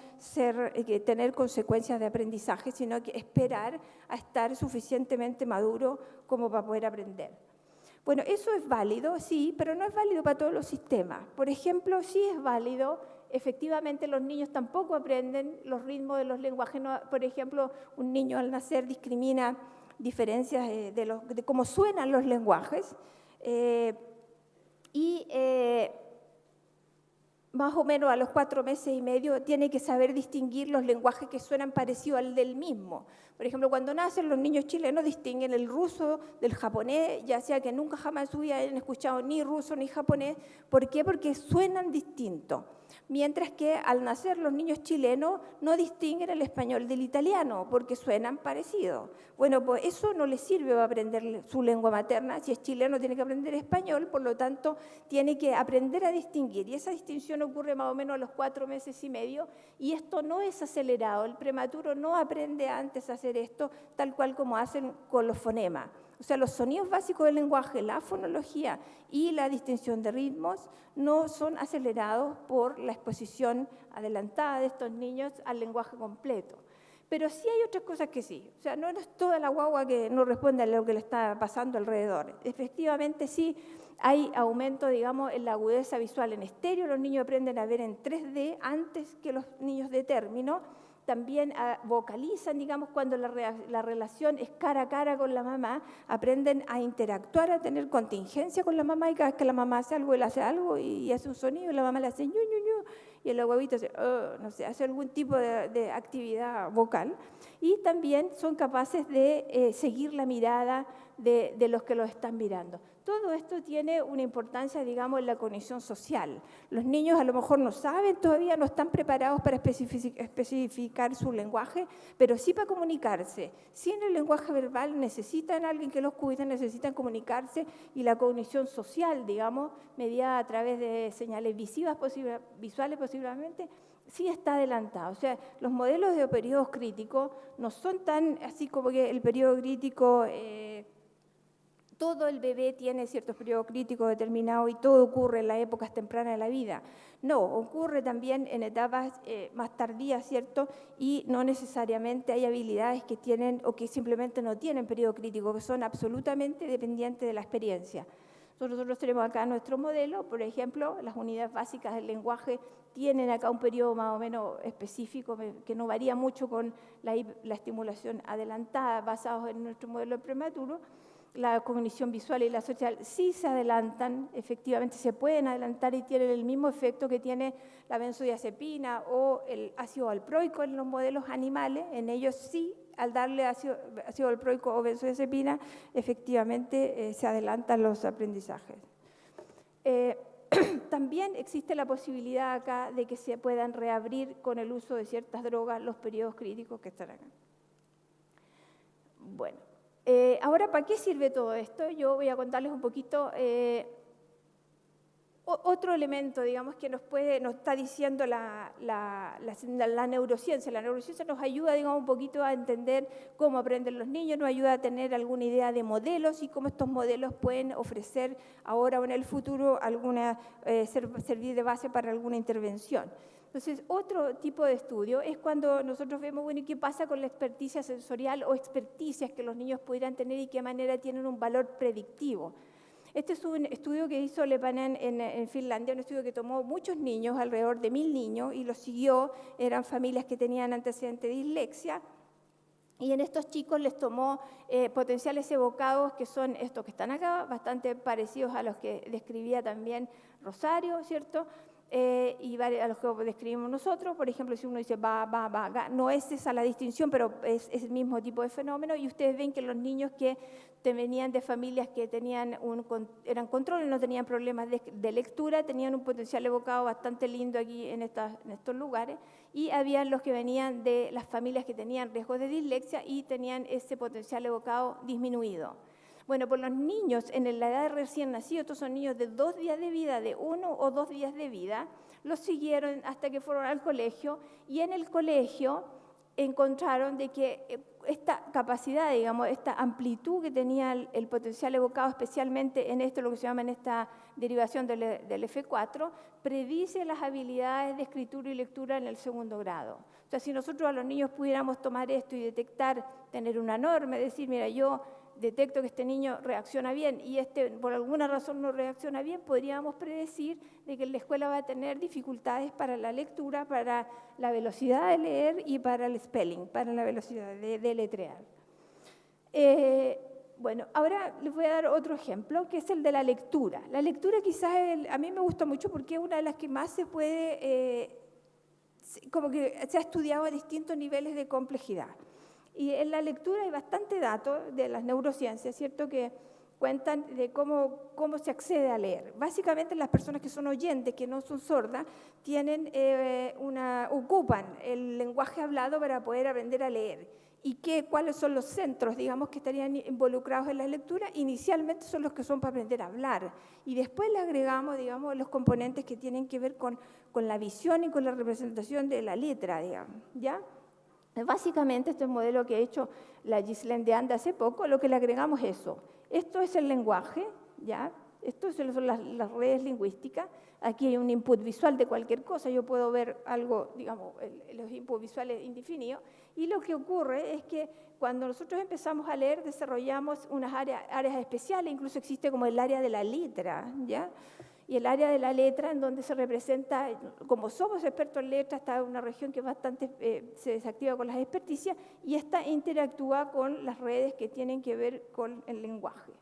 tener consecuencias de aprendizaje, sino que esperar a estar suficientemente maduro como para poder aprender. Bueno, eso es válido, sí, pero no es válido para todos los sistemas. Por ejemplo, sí es válido, efectivamente los niños tampoco aprenden los ritmos de los lenguajes. Por ejemplo, un niño al nacer discrimina diferencias de cómo suenan los lenguajes. más o menos a los 4 meses y medio, tiene que saber distinguir los lenguajes que suenan parecidos al del mismo. Por ejemplo, cuando nacen los niños chilenos distinguen el ruso del japonés, ya sea que nunca jamás en su vida hayan escuchado ni ruso ni japonés. ¿Por qué? Porque suenan distintos. Mientras que al nacer los niños chilenos no distinguen el español del italiano, porque suenan parecidos. Bueno, pues eso no les sirve para aprender su lengua materna. Si es chileno tiene que aprender español, por lo tanto tiene que aprender a distinguir. Y esa distinción ocurre más o menos a los 4 meses y medio, y esto no es acelerado. El prematuro no aprende antes a hacer esto, tal cual como hacen con los fonemas. O sea, los sonidos básicos del lenguaje, la fonología y la distinción de ritmos no son acelerados por la exposición adelantada de estos niños al lenguaje completo. Pero sí hay otras cosas que sí. O sea, no es toda la guagua que no responde a lo que le está pasando alrededor. Efectivamente, sí hay aumento, digamos, en la agudeza visual en estéreo. Los niños aprenden a ver en 3D antes que los niños de término. También vocalizan, digamos, cuando la relación es cara a cara con la mamá, aprenden a interactuar, a tener contingencia con la mamá, y cada vez que la mamá hace algo, él hace algo y hace un sonido, y la mamá le hace ñu, ñu, ñu, y el huevito hace, no sé, hace algún tipo de actividad vocal. Y también son capaces de seguir la mirada de los que los están mirando. Todo esto tiene una importancia, digamos, en la cognición social. Los niños a lo mejor no saben, todavía no están preparados para especificar su lenguaje, pero sí para comunicarse. Sin el lenguaje verbal necesitan a alguien que los cuide, necesitan comunicarse, y la cognición social, digamos, mediada a través de señales visuales posiblemente, sí está adelantada. O sea, los modelos de periodos críticos no son tan así como que el periodo crítico... todo el bebé tiene ciertos periodos críticos determinados y todo ocurre en las épocas tempranas de la vida. No, ocurre también en etapas más tardías, ¿cierto? Y no necesariamente hay habilidades que tienen o que simplemente no tienen periodo crítico, que son absolutamente dependientes de la experiencia. Nosotros tenemos acá nuestro modelo, por ejemplo, las unidades básicas del lenguaje tienen acá un periodo más o menos específico que no varía mucho con la estimulación adelantada basados en nuestro modelo prematuro. La cognición visual y la social sí se adelantan, efectivamente se pueden adelantar y tienen el mismo efecto que tiene la benzodiazepina o el ácido valproico en los modelos animales. En ellos sí, al darle ácido valproico o benzodiazepina, efectivamente se adelantan los aprendizajes. También existe la posibilidad acá de que se puedan reabrir con el uso de ciertas drogas los periodos críticos que están acá. Bueno. Ahora, ¿para qué sirve todo esto? Yo voy a contarles un poquito otro elemento, digamos, que nos está diciendo la neurociencia. La neurociencia nos ayuda, digamos, un poquito a entender cómo aprenden los niños, nos ayuda a tener alguna idea de modelos y cómo estos modelos pueden ofrecer ahora o en el futuro servir de base para alguna intervención. Entonces, otro tipo de estudio es cuando nosotros vemos, bueno, ¿qué pasa con la experticia sensorial o experticias que los niños pudieran tener y qué manera tienen un valor predictivo? Este es un estudio que hizo Lepanen en Finlandia, un estudio que tomó muchos niños, alrededor de 1000 niños, y los siguió, eran familias que tenían antecedentes de dislexia, y en estos chicos les tomó potenciales evocados, que son estos que están acá, bastante parecidos a los que describía también Rosario, ¿cierto?, y a los que describimos nosotros. Por ejemplo, si uno dice va, ga, no es esa la distinción, pero es el mismo tipo de fenómeno, y ustedes ven que los niños que venían de familias que eran controles, no tenían problemas de lectura, tenían un potencial evocado bastante lindo aquí en estos lugares, y habían los que venían de las familias que tenían riesgos de dislexia y tenían ese potencial evocado disminuido. Bueno, por los niños en la edad de recién nacidos, estos son niños de 2 días de vida, de 1 o 2 días de vida, los siguieron hasta que fueron al colegio, y en el colegio encontraron de que esta capacidad, digamos, esta amplitud que tenía el potencial evocado, especialmente en esto, lo que se llama en esta derivación del F4, predice las habilidades de escritura y lectura en el 2º grado. O sea, si nosotros a los niños pudiéramos tomar esto y detectar, tener una norma, decir, mira, yo detecto que este niño reacciona bien y este por alguna razón no reacciona bien, podríamos predecir de que en la escuela va a tener dificultades para la lectura, para la velocidad de leer y para el spelling, para la velocidad de letrear. Bueno, ahora les voy a dar otro ejemplo, que es el de la lectura. La lectura quizás a mí me gusta mucho porque es una de las que más se puede, como que se ha estudiado a distintos niveles de complejidad. Y en la lectura hay bastante datos de las neurociencias, ¿cierto?, que cuentan de cómo se accede a leer. Básicamente las personas que son oyentes, que no son sordas, ocupan el lenguaje hablado para poder aprender a leer. ¿Y cuáles son los centros, digamos, que estarían involucrados en la lectura? Inicialmente son los que son para aprender a hablar. Y después le agregamos, digamos, los componentes que tienen que ver con la visión y con la representación de la letra, digamos, ¿ya? Básicamente, este es un modelo que ha hecho la Ghislaine de Anda hace poco, lo que le agregamos es eso. Esto es el lenguaje, ¿ya? Esto son las redes lingüísticas. Aquí hay un input visual de cualquier cosa. Yo puedo ver algo, digamos, los inputs visuales indefinidos. Y lo que ocurre es que cuando nosotros empezamos a leer, desarrollamos unas áreas especiales. Incluso existe como el área de la letra, ¿ya? Y el área de la letra, en donde se representa, como somos expertos en letra, está en una región que bastante se desactiva con las experticias, y esta interactúa con las redes que tienen que ver con el lenguaje.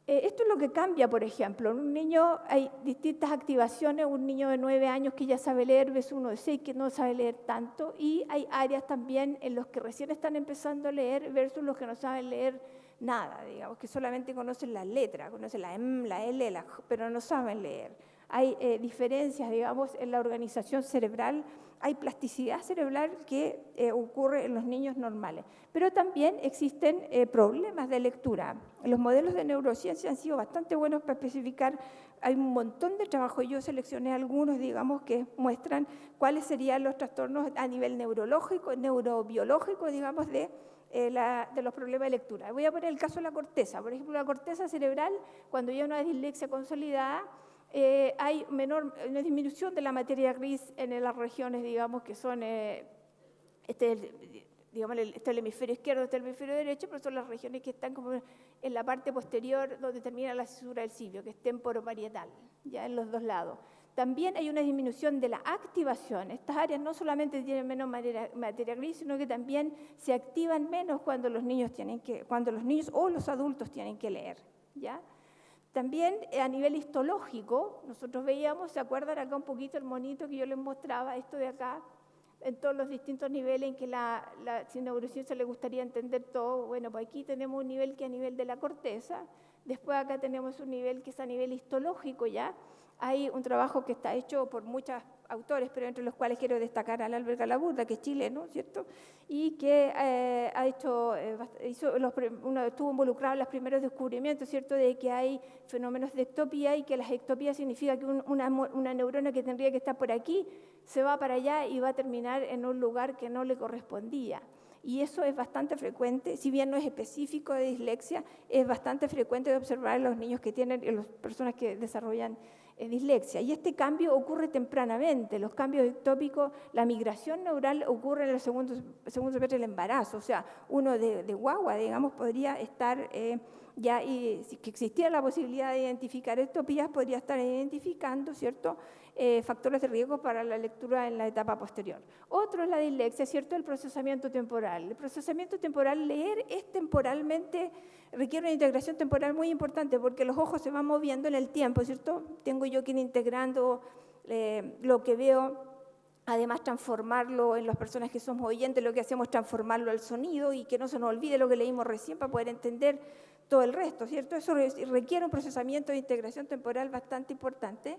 Esto es lo que cambia, por ejemplo. En un niño hay distintas activaciones, un niño de 9 años que ya sabe leer, ves uno de 6 que no sabe leer tanto, y hay áreas también en los que recién están empezando a leer versus los que no saben leer nada, digamos, que solamente conocen las letras, conocen la M, la L, pero no saben leer. Hay diferencias, digamos, en la organización cerebral, hay plasticidad cerebral que ocurre en los niños normales. Pero también existen problemas de lectura. Los modelos de neurociencia han sido bastante buenos para especificar. Hay un montón de trabajo, yo seleccioné algunos, digamos, que muestran cuáles serían los trastornos a nivel neurológico, neurobiológico, digamos, de los problemas de lectura. Voy a poner el caso de la corteza. Por ejemplo, la corteza cerebral, cuando ya una dislexia consolidada, hay una disminución de la materia gris en las regiones, digamos, que son, digamos, está el hemisferio izquierdo, está el hemisferio derecho, pero son las regiones que están como en la parte posterior donde termina la cisura del cilio, que es temporoparietal, ya en los dos lados. También hay una disminución de la activación. Estas áreas no solamente tienen menos materia gris, sino que también se activan menos cuando los niños o los adultos tienen que leer, ¿ya? También a nivel histológico, nosotros veíamos, ¿se acuerdan acá un poquito el monito que yo les mostraba? Esto de acá, en todos los distintos niveles en que la neurociencia le gustaría entender todo. Bueno, pues aquí tenemos un nivel que es a nivel de la corteza, después acá tenemos un nivel que es a nivel histológico ya. Hay un trabajo que está hecho por muchos autores, pero entre los cuales quiero destacar al Albert Galaburda, que es chileno, ¿cierto? Y que estuvo involucrado en los primeros descubrimientos, ¿cierto?, de que hay fenómenos de ectopía, y que las ectopías significa que una neurona que tendría que estar por aquí se va para allá y va a terminar en un lugar que no le correspondía. Y eso es bastante frecuente, si bien no es específico de dislexia, es bastante frecuente de observar en los niños que tienen, en las personas que desarrollan dislexia. Y este cambio ocurre tempranamente. Los cambios ectópicos, la migración neural ocurre en el segundo semestre del embarazo. O sea, uno de guagua, digamos, podría estar ya, y si que existiera la posibilidad de identificar ectopías, podría estar identificando, ¿cierto?, factores de riesgo para la lectura en la etapa posterior. Otro es la dislexia, ¿cierto?, el procesamiento temporal. El procesamiento temporal, leer es temporalmente, requiere una integración temporal muy importante porque los ojos se van moviendo en el tiempo, ¿cierto? Tengo yo que ir integrando lo que veo, además transformarlo en las personas que somos oyentes, lo que hacemos es transformarlo al sonido y que no se nos olvide lo que leímos recién para poder entender todo el resto, ¿cierto? Eso requiere un procesamiento de integración temporal bastante importante.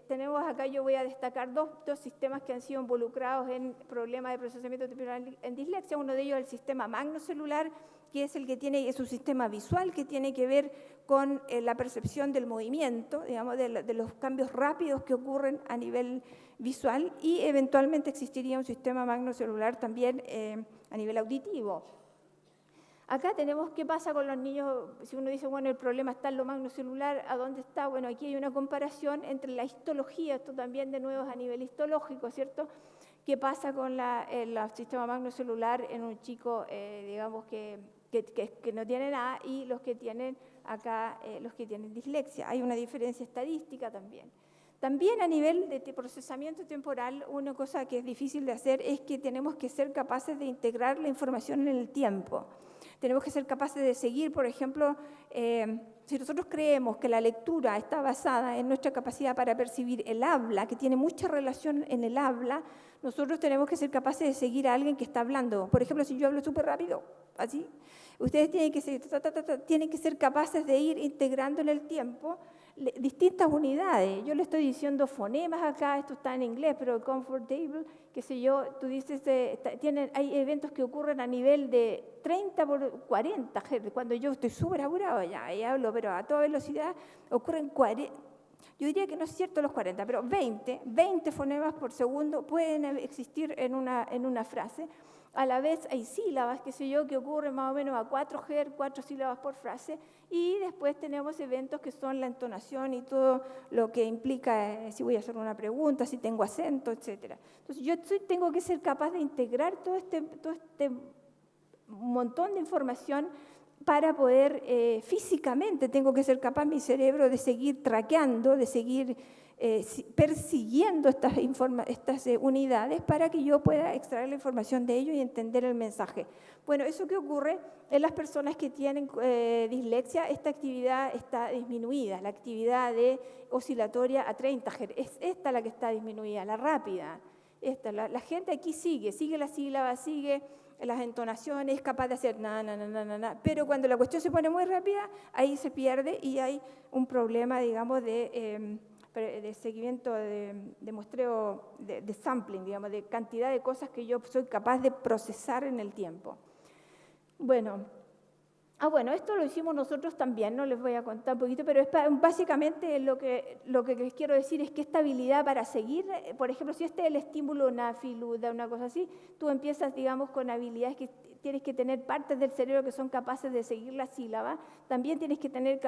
Tenemos acá, yo voy a destacar dos sistemas que han sido involucrados en problemas de procesamiento temporal en dislexia. Uno de ellos es el sistema magnocelular, que es el que es un sistema visual que tiene que ver con la percepción del movimiento, digamos, de los cambios rápidos que ocurren a nivel visual, y eventualmente existiría un sistema magnocelular también a nivel auditivo. Acá tenemos qué pasa con los niños. Si uno dice, bueno, el problema está en lo magnocelular, ¿a dónde está? Bueno, aquí hay una comparación entre la histología, esto también de nuevo es a nivel histológico, ¿cierto? ¿Qué pasa con el sistema magnocelular en un chico, digamos, que no tiene nada, y los que tienen acá, los que tienen dislexia? Hay una diferencia estadística también. También a nivel de procesamiento temporal, una cosa que es difícil de hacer es que tenemos que ser capaces de integrar la información en el tiempo. tenemos que ser capaces de seguir, por ejemplo, si nosotros creemos que la lectura está basada en nuestra capacidad para percibir el habla, que tiene mucha relación en el habla, nosotros tenemos que ser capaces de seguir a alguien que está hablando. Por ejemplo, si yo hablo súper rápido, así, ustedes tienen que ser capaces de ir integrando en el tiempo distintas unidades. Yo le estoy diciendo fonemas acá, esto está en inglés, pero comfortable, qué sé yo, tú dices, hay eventos que ocurren a nivel de 30 por 40 Hz. Cuando yo estoy súper apurado ya y hablo, pero a toda velocidad, ocurren 40. Yo diría que no es cierto los 40, pero 20 fonemas por segundo pueden existir en una frase. A la vez hay sílabas, qué sé yo, que ocurren más o menos a 4 Hz, 4 sílabas por frase, y después tenemos eventos que son la entonación y todo lo que implica si voy a hacer una pregunta, si tengo acento, etc. Entonces yo tengo que ser capaz de integrar todo este montón de información para poder físicamente, tengo que ser capaz mi cerebro de seguir traqueando, de seguir persiguiendo estas unidades para que yo pueda extraer la información de ello y entender el mensaje. Bueno, eso que ocurre en las personas que tienen dislexia, esta actividad está disminuida, la actividad oscilatoria a 30 Hz. Es esta la que está disminuida, la rápida. La gente aquí sigue la sílaba, sigue las entonaciones, es capaz de hacer na, pero cuando la cuestión se pone muy rápida, ahí se pierde y hay un problema, digamos, de seguimiento, de muestreo, de sampling, digamos, de cantidad de cosas que yo soy capaz de procesar en el tiempo. Bueno, esto lo hicimos nosotros también, no les voy a contar un poquito, pero básicamente lo que les quiero decir es que esta habilidad para seguir, por ejemplo, si este es el estímulo nafiluda, una cosa así, tú empiezas, digamos, con habilidades que tienes que tener partes del cerebro que son capaces de seguir la sílaba, también tienes que tener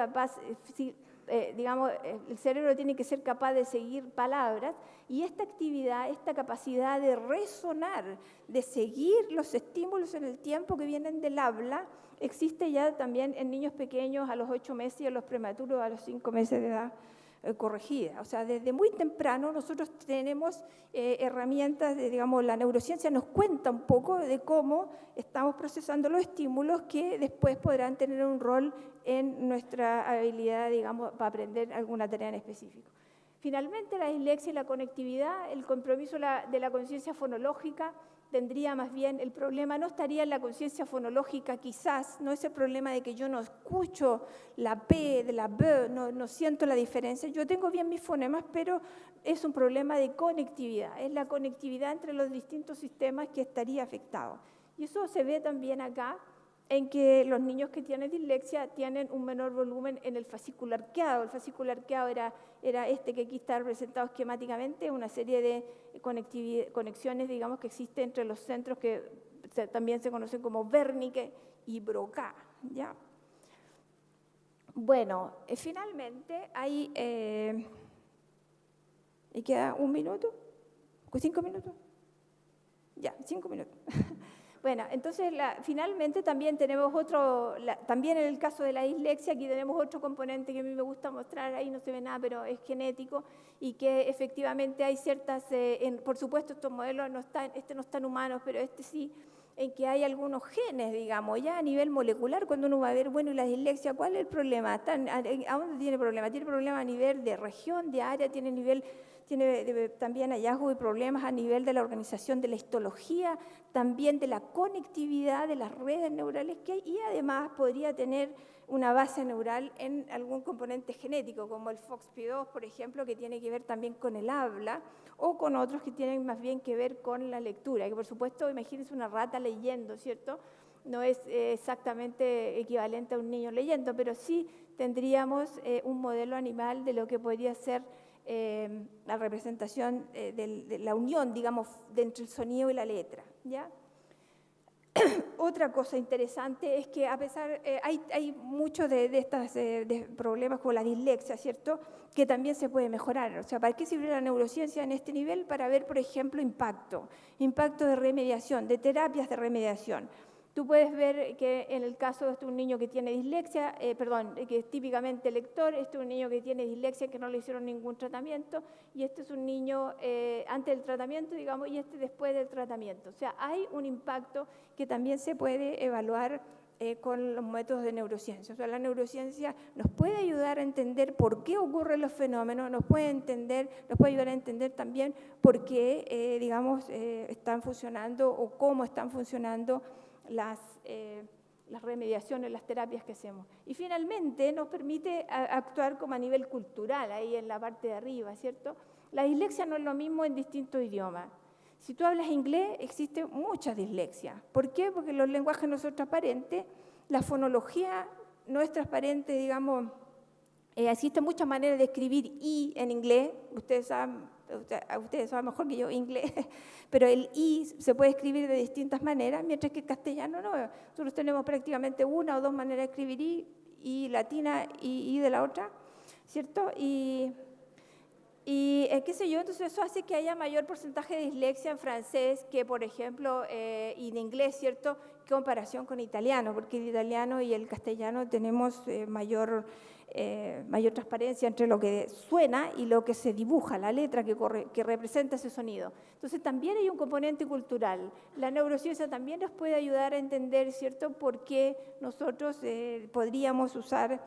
el cerebro tiene que ser capaz de seguir palabras, y esta actividad, esta capacidad de resonar, de seguir los estímulos en el tiempo que vienen del habla, existe ya también en niños pequeños a los 8 meses y a los prematuros a los 5 meses de edad corregida. O sea, desde muy temprano nosotros tenemos herramientas, digamos, la neurociencia nos cuenta un poco de cómo estamos procesando los estímulos que después podrán tener un rol en nuestra habilidad, digamos, para aprender alguna tarea en específico. Finalmente, la dislexia y la conectividad, el compromiso de la conciencia fonológica, tendría más bien, el problema no estaría en la conciencia fonológica quizás, no es el problema de que yo no escucho la P de la B, no siento la diferencia, yo tengo bien mis fonemas, pero es un problema de conectividad, es la conectividad entre los distintos sistemas que estaría afectado. Y eso se ve también acá, en que los niños que tienen dislexia tienen un menor volumen en el fascículo arqueado. El fascículo arqueado era este que aquí está representado esquemáticamente, una serie de conexiones, digamos, que existen entre los centros que también se conocen como Wernicke y Broca, ¿ya? Bueno, finalmente hay... ¿y queda 1 minuto? ¿5 minutos? Ya, 5 minutos. Bueno, entonces finalmente también tenemos también en el caso de la dislexia, aquí tenemos otro componente que a mí me gusta mostrar, ahí no se ve nada, pero es genético, y que efectivamente hay ciertas, por supuesto estos modelos no están humanos, pero este sí, en que hay algunos genes, digamos, ya a nivel molecular, cuando uno va a ver, bueno, y la dislexia, ¿cuál es el problema? ¿A dónde tiene problema? Tiene problema a nivel de región, de área, tiene también hallazgos y problemas a nivel de la organización de la histología, también de la conectividad de las redes neurales que hay, y además podría tener una base neural en algún componente genético, como el FOXP2, por ejemplo, que tiene que ver también con el habla, o con otros que tienen más bien que ver con la lectura, que por supuesto, imagínense una rata leyendo, ¿cierto? No es exactamente equivalente a un niño leyendo, pero sí tendríamos un modelo animal de lo que podría ser la representación de la unión, digamos, entre el sonido y la letra, ¿ya? Otra cosa interesante es que a pesar, hay muchos de estos problemas como la dislexia, ¿cierto?, que también se puede mejorar. O sea, ¿para qué sirve la neurociencia en este nivel? Para ver, por ejemplo, impacto de remediación, de terapias de remediación. Tú puedes ver que en el caso de un niño que tiene dislexia, que es típicamente lector, este es un niño que tiene dislexia que no le hicieron ningún tratamiento, y este es un niño antes del tratamiento, digamos, y este después del tratamiento. O sea, hay un impacto que también se puede evaluar con los métodos de neurociencia. O sea, la neurociencia nos puede ayudar a entender por qué ocurren los fenómenos, nos puede ayudar a entender también por qué, digamos, están funcionando o cómo están funcionando las remediaciones, las terapias que hacemos. Y finalmente nos permite actuar como a nivel cultural, ahí en la parte de arriba, ¿cierto? La dislexia no es lo mismo en distintos idiomas. Si tú hablas inglés, existe mucha dislexia. ¿Por qué? Porque los lenguajes no son transparentes, la fonología no es transparente, digamos, existen muchas maneras de escribir I en inglés, ustedes saben mejor que yo inglés, pero el I se puede escribir de distintas maneras, mientras que el castellano no. Nosotros tenemos prácticamente una o dos maneras de escribir I latina y I de la otra, ¿cierto? Y qué sé yo, entonces eso hace que haya mayor porcentaje de dislexia en francés que, por ejemplo, y en inglés, ¿cierto?, en comparación con italiano, porque el italiano y el castellano tenemos mayor transparencia entre lo que suena y lo que se dibuja, la letra que representa ese sonido. Entonces también hay un componente cultural. La neurociencia también nos puede ayudar a entender, ¿cierto?, por qué nosotros podríamos usar...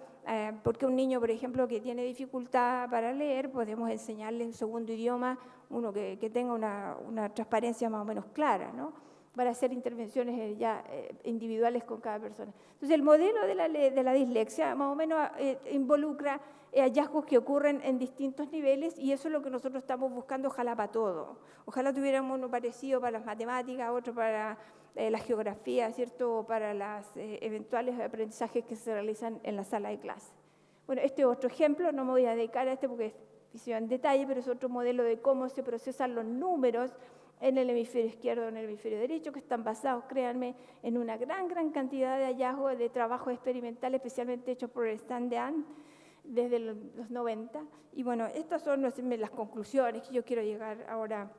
porque un niño, por ejemplo, que tiene dificultad para leer, podemos enseñarle un segundo idioma, uno que tenga una transparencia más o menos clara, ¿no?, para hacer intervenciones ya individuales con cada persona. Entonces, el modelo de la dislexia más o menos involucra hallazgos que ocurren en distintos niveles y eso es lo que nosotros estamos buscando, ojalá para todo. Ojalá tuviéramos uno parecido para las matemáticas, otro para la geografía, ¿cierto?, o para los eventuales aprendizajes que se realizan en la sala de clase. Bueno, este es otro ejemplo, no me voy a dedicar a este porque es en detalle, pero es otro modelo de cómo se procesan los números en el hemisferio izquierdo o en el hemisferio derecho, que están basados, créanme, en una gran cantidad de hallazgos de trabajos experimentales, especialmente hechos por el Stan Dean desde los 90. Y bueno, estas son las conclusiones que yo quiero llegar ahora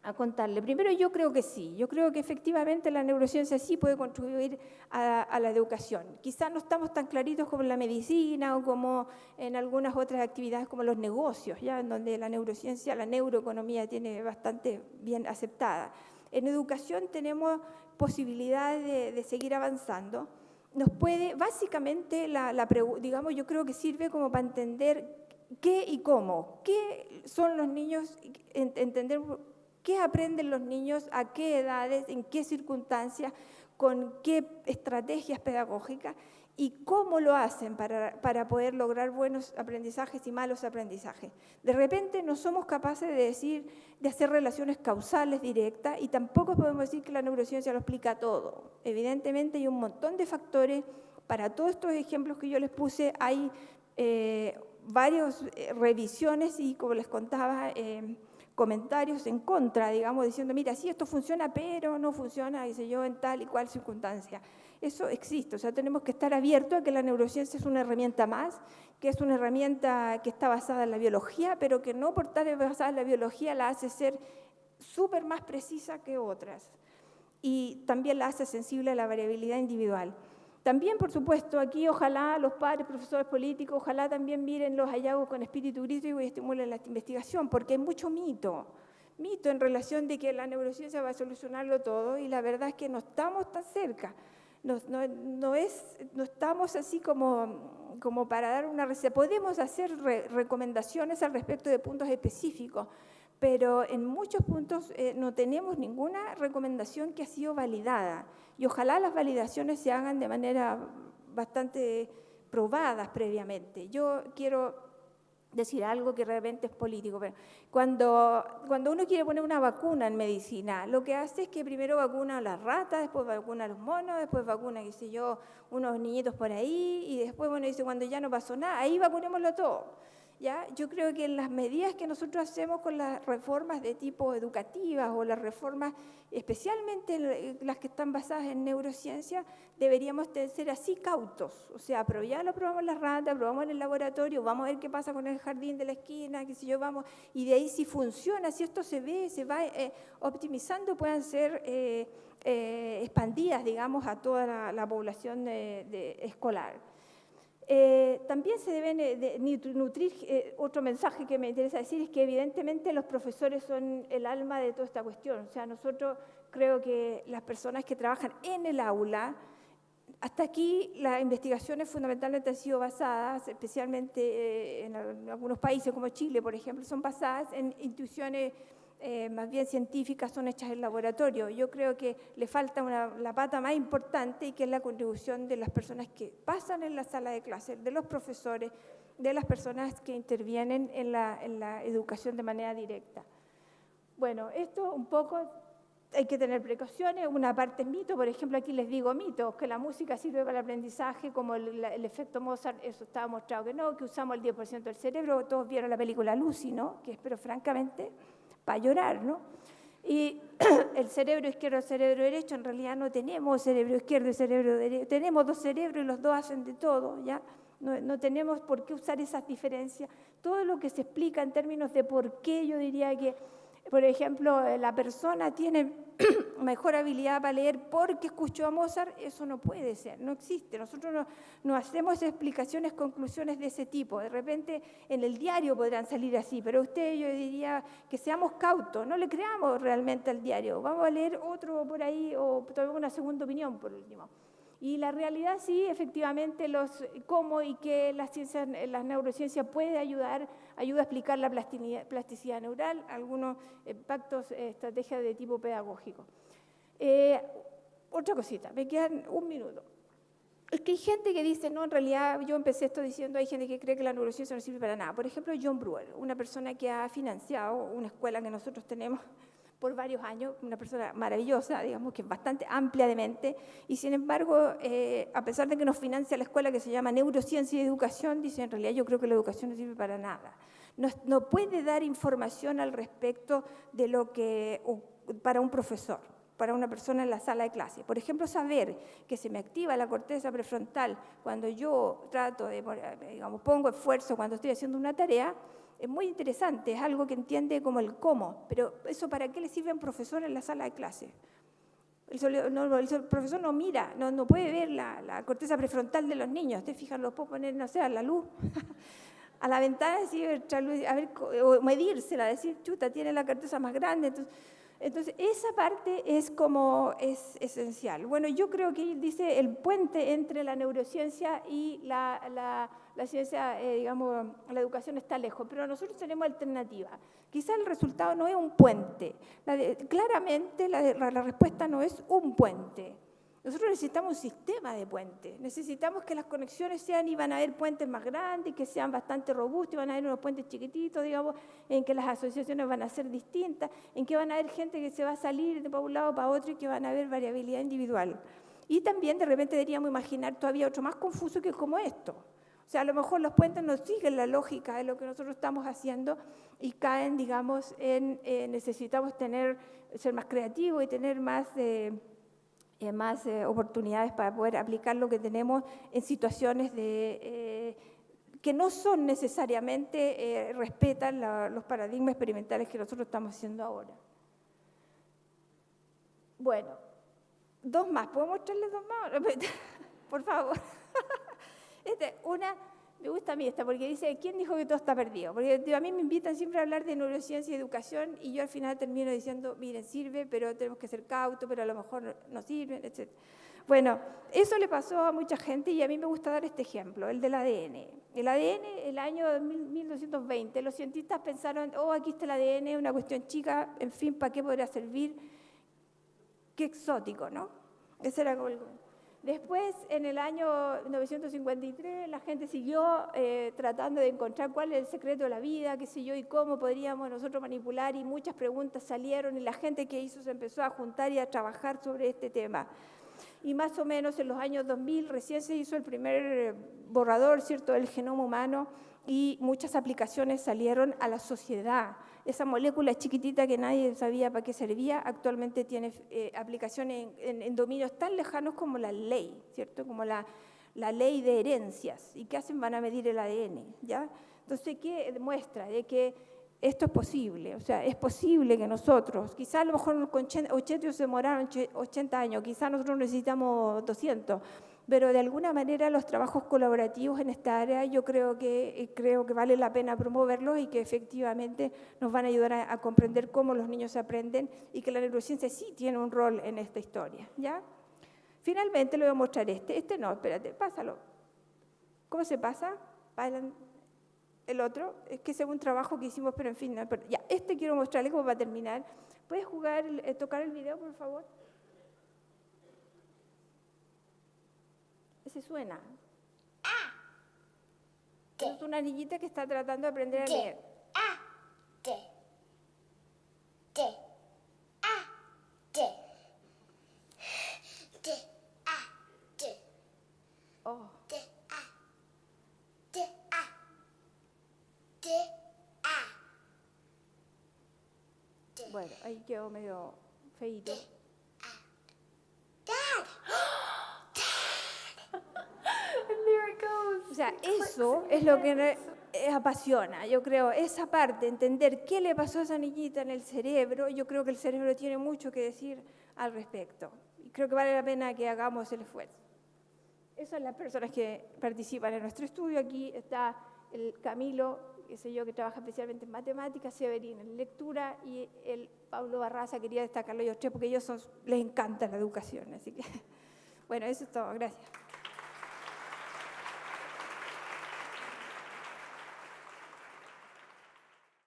a contarle. Primero, yo creo que sí, yo creo que efectivamente la neurociencia sí puede contribuir a la educación. Quizás no estamos tan claritos como en la medicina o como en algunas otras actividades como los negocios, ya en donde la neurociencia, la neuroeconomía tiene bastante bien aceptada. En educación tenemos posibilidades de seguir avanzando. Nos puede, básicamente, digamos, yo creo que sirve como para entender qué y cómo, qué son los niños, entender qué aprenden los niños, a qué edades, en qué circunstancias, con qué estrategias pedagógicas y cómo lo hacen para poder lograr buenos aprendizajes y malos aprendizajes. De repente no somos capaces de hacer relaciones causales directas y tampoco podemos decir que la neurociencia lo explica todo. Evidentemente hay un montón de factores. Para todos estos ejemplos que yo les puse hay varias revisiones y, como les contaba, comentarios en contra, digamos, diciendo, mira, sí, esto funciona, pero no funciona, dice yo, en tal y cual circunstancia. Eso existe, o sea, tenemos que estar abiertos a que la neurociencia es una herramienta más, que es una herramienta que está basada en la biología, pero que no por estar basada en la biología la hace ser súper más precisa que otras. Y también la hace sensible a la variabilidad individual. También, por supuesto, aquí ojalá los padres, profesores políticos, ojalá también miren los hallazgos con espíritu crítico y estimulen la investigación, porque hay mucho mito en relación de que la neurociencia va a solucionarlo todo y la verdad es que no estamos tan cerca. No estamos así como para dar una receta. Podemos hacer recomendaciones al respecto de puntos específicos, pero en muchos puntos no tenemos ninguna recomendación que ha sido validada. Y ojalá las validaciones se hagan de manera bastante probadas previamente. Yo quiero decir algo que realmente es político, pero cuando uno quiere poner una vacuna en medicina, lo que hace es que primero vacuna a las ratas, después vacuna a los monos, después vacuna, qué sé yo, unos niñitos por ahí, y después, bueno, dice, cuando ya no pasó nada, ahí vacunémoslo todo. ¿Ya? Yo creo que en las medidas que nosotros hacemos con las reformas de tipo educativas o las reformas, especialmente las que están basadas en neurociencia, deberíamos ser así cautos. O sea, pero ya lo probamos en las ratas, probamos en el laboratorio, vamos a ver qué pasa con el jardín de la esquina, qué sé yo, vamos, y de ahí si funciona, si esto se va optimizando, puedan ser expandidas, digamos, a toda la población escolar. También se deben nutrir, otro mensaje que me interesa decir es que evidentemente los profesores son el alma de toda esta cuestión. O sea, nosotros creo que las personas que trabajan en el aula Hasta aquí las investigaciones fundamentalmente han sido basadas, especialmente en algunos países como Chile, por ejemplo, son basadas en intuiciones más bien científicas, son hechas en laboratorio. Yo creo que le falta la pata más importante, y que es la contribución de las personas que pasan en la sala de clases, de los profesores, de las personas que intervienen en la educación de manera directa. Bueno, esto un poco, hay que tener precauciones, una parte es mito, por ejemplo, aquí les digo mitos, que la música sirve para el aprendizaje, como el efecto Mozart, eso está demostrado que no, que usamos el 10% del cerebro, todos vieron la película Lucy, ¿no? Que espero francamente, para llorar, ¿no? Y el cerebro izquierdo y el cerebro derecho, en realidad no tenemos cerebro izquierdo y cerebro derecho, tenemos dos cerebros y los dos hacen de todo, ¿ya? No tenemos por qué usar esas diferencias. Todo lo que se explica en términos de por qué, yo diría que, por ejemplo, la persona tiene mejor habilidad para leer porque escuchó a Mozart, eso no puede ser, no existe. Nosotros no hacemos explicaciones, conclusiones de ese tipo. De repente en el diario podrán salir así, pero usted, yo diría que seamos cautos, no le creamos realmente al diario. Vamos a leer otro por ahí o tomemos una segunda opinión por último. Y la realidad sí, efectivamente, cómo y qué la neurociencia puede ayuda a explicar la plasticidad neural, algunos pactos, estrategias de tipo pedagógico. Otra cosita, me quedan un minuto. Es que hay gente que dice, no, en realidad yo empecé esto diciendo, hay gente que cree que la neurociencia no sirve para nada. Por ejemplo, John Brewer, una persona que ha financiado una escuela que nosotros tenemos por varios años, una persona maravillosa, digamos que es bastante amplia de mente, y sin embargo, a pesar de que nos financia la escuela que se llama Neurociencia y Educación, dice, en realidad yo creo que la educación no sirve para nada. No puede dar información al respecto de lo que, para un profesor, para una persona en la sala de clase. Por ejemplo, saber que se me activa la corteza prefrontal cuando yo trato de, digamos, pongo esfuerzo cuando estoy haciendo una tarea, es muy interesante, es algo que entiende como el cómo, pero ¿eso para qué le sirve a un profesor en la sala de clase? El profesor no mira, no puede ver la corteza prefrontal de los niños. Ustedes fijan, los puedo poner, no sé, a la luz, a la ventana, a ver, o medírsela, decir, chuta, tiene la corteza más grande. Entonces, esa parte es esencial. Bueno, yo creo que él dice el puente entre la neurociencia y la ciencia, digamos, la educación está lejos, pero nosotros tenemos alternativa. Quizá el resultado no es un puente. Claramente la respuesta no es un puente. Nosotros necesitamos un sistema de puentes. Necesitamos que las conexiones sean, y van a haber puentes más grandes, que sean bastante robustos, y van a haber unos puentes chiquititos, digamos, en que las asociaciones van a ser distintas, en que van a haber gente que se va a salir de un lado para otro y que van a haber variabilidad individual. Y también de repente deberíamos imaginar todavía otro más confuso que es como esto. O sea, a lo mejor los puentes no siguen la lógica de lo que nosotros estamos haciendo y caen, digamos, en necesitamos ser más creativos y tener más oportunidades para poder aplicar lo que tenemos en situaciones que no son necesariamente, respetan los paradigmas experimentales que nosotros estamos haciendo ahora. Bueno, dos más. ¿Puedo mostrarles dos más? Por favor. Me gusta a mí esta, porque dice, ¿quién dijo que todo está perdido? Porque a mí me invitan siempre a hablar de neurociencia y educación, y yo al final termino diciendo, miren, sirve, pero tenemos que ser cautos, pero a lo mejor no sirve, etc. Bueno, eso le pasó a mucha gente, y a mí me gusta dar este ejemplo, el del ADN. El ADN, el año 1220, los cientistas pensaron, aquí está el ADN, una cuestión chica, en fin, ¿para qué podría servir? Qué exótico, ¿no? Ese era como el... Después, en el año 1953, la gente siguió tratando de encontrar cuál es el secreto de la vida, qué sé yo, y cómo podríamos nosotros manipular, y muchas preguntas salieron, y la gente que hizo se empezó a juntar y a trabajar sobre este tema. Y más o menos en los años 2000 recién se hizo el primer borrador, ¿cierto?, del genoma humano, y muchas aplicaciones salieron a la sociedad. Esa molécula chiquitita que nadie sabía para qué servía, actualmente tiene aplicaciones en dominios tan lejanos como la ley, ¿cierto?, como la ley de herencias. ¿Y qué hacen? Van a medir el ADN, ¿ya? Entonces, ¿qué demuestra? De que esto es posible, o sea, es posible que nosotros, quizás a lo mejor con 80 se demoraron 80 años, quizás nosotros necesitamos 200, pero de alguna manera los trabajos colaborativos en esta área yo creo que vale la pena promoverlos, y que efectivamente nos van a ayudar a comprender cómo los niños aprenden, y que la neurociencia sí tiene un rol en esta historia, ¿ya? Finalmente le voy a mostrar este. Este no, espérate, pásalo. ¿Cómo se pasa? El otro, es que ese es un trabajo que hicimos, pero en fin, no, pero ya, este quiero mostrarle como para terminar. ¿Puedes jugar, tocar el video, por favor? Ese suena. Es una niñita que está tratando de aprender a leer. Oh. Bueno, ahí quedó medio feíto. O sea, eso es lo que apasiona, yo creo, esa parte, entender qué le pasó a esa niñita en el cerebro. Yo creo que el cerebro tiene mucho que decir al respecto. Y creo que vale la pena que hagamos el esfuerzo. Esas son las personas que participan en nuestro estudio. Aquí está el Camilo, qué sé yo, que trabaja especialmente en matemáticas, Severín en lectura, y el Pablo Barraza. Quería destacarlo ellos tres porque ellos les encanta la educación. Así que, bueno, eso es todo. Gracias.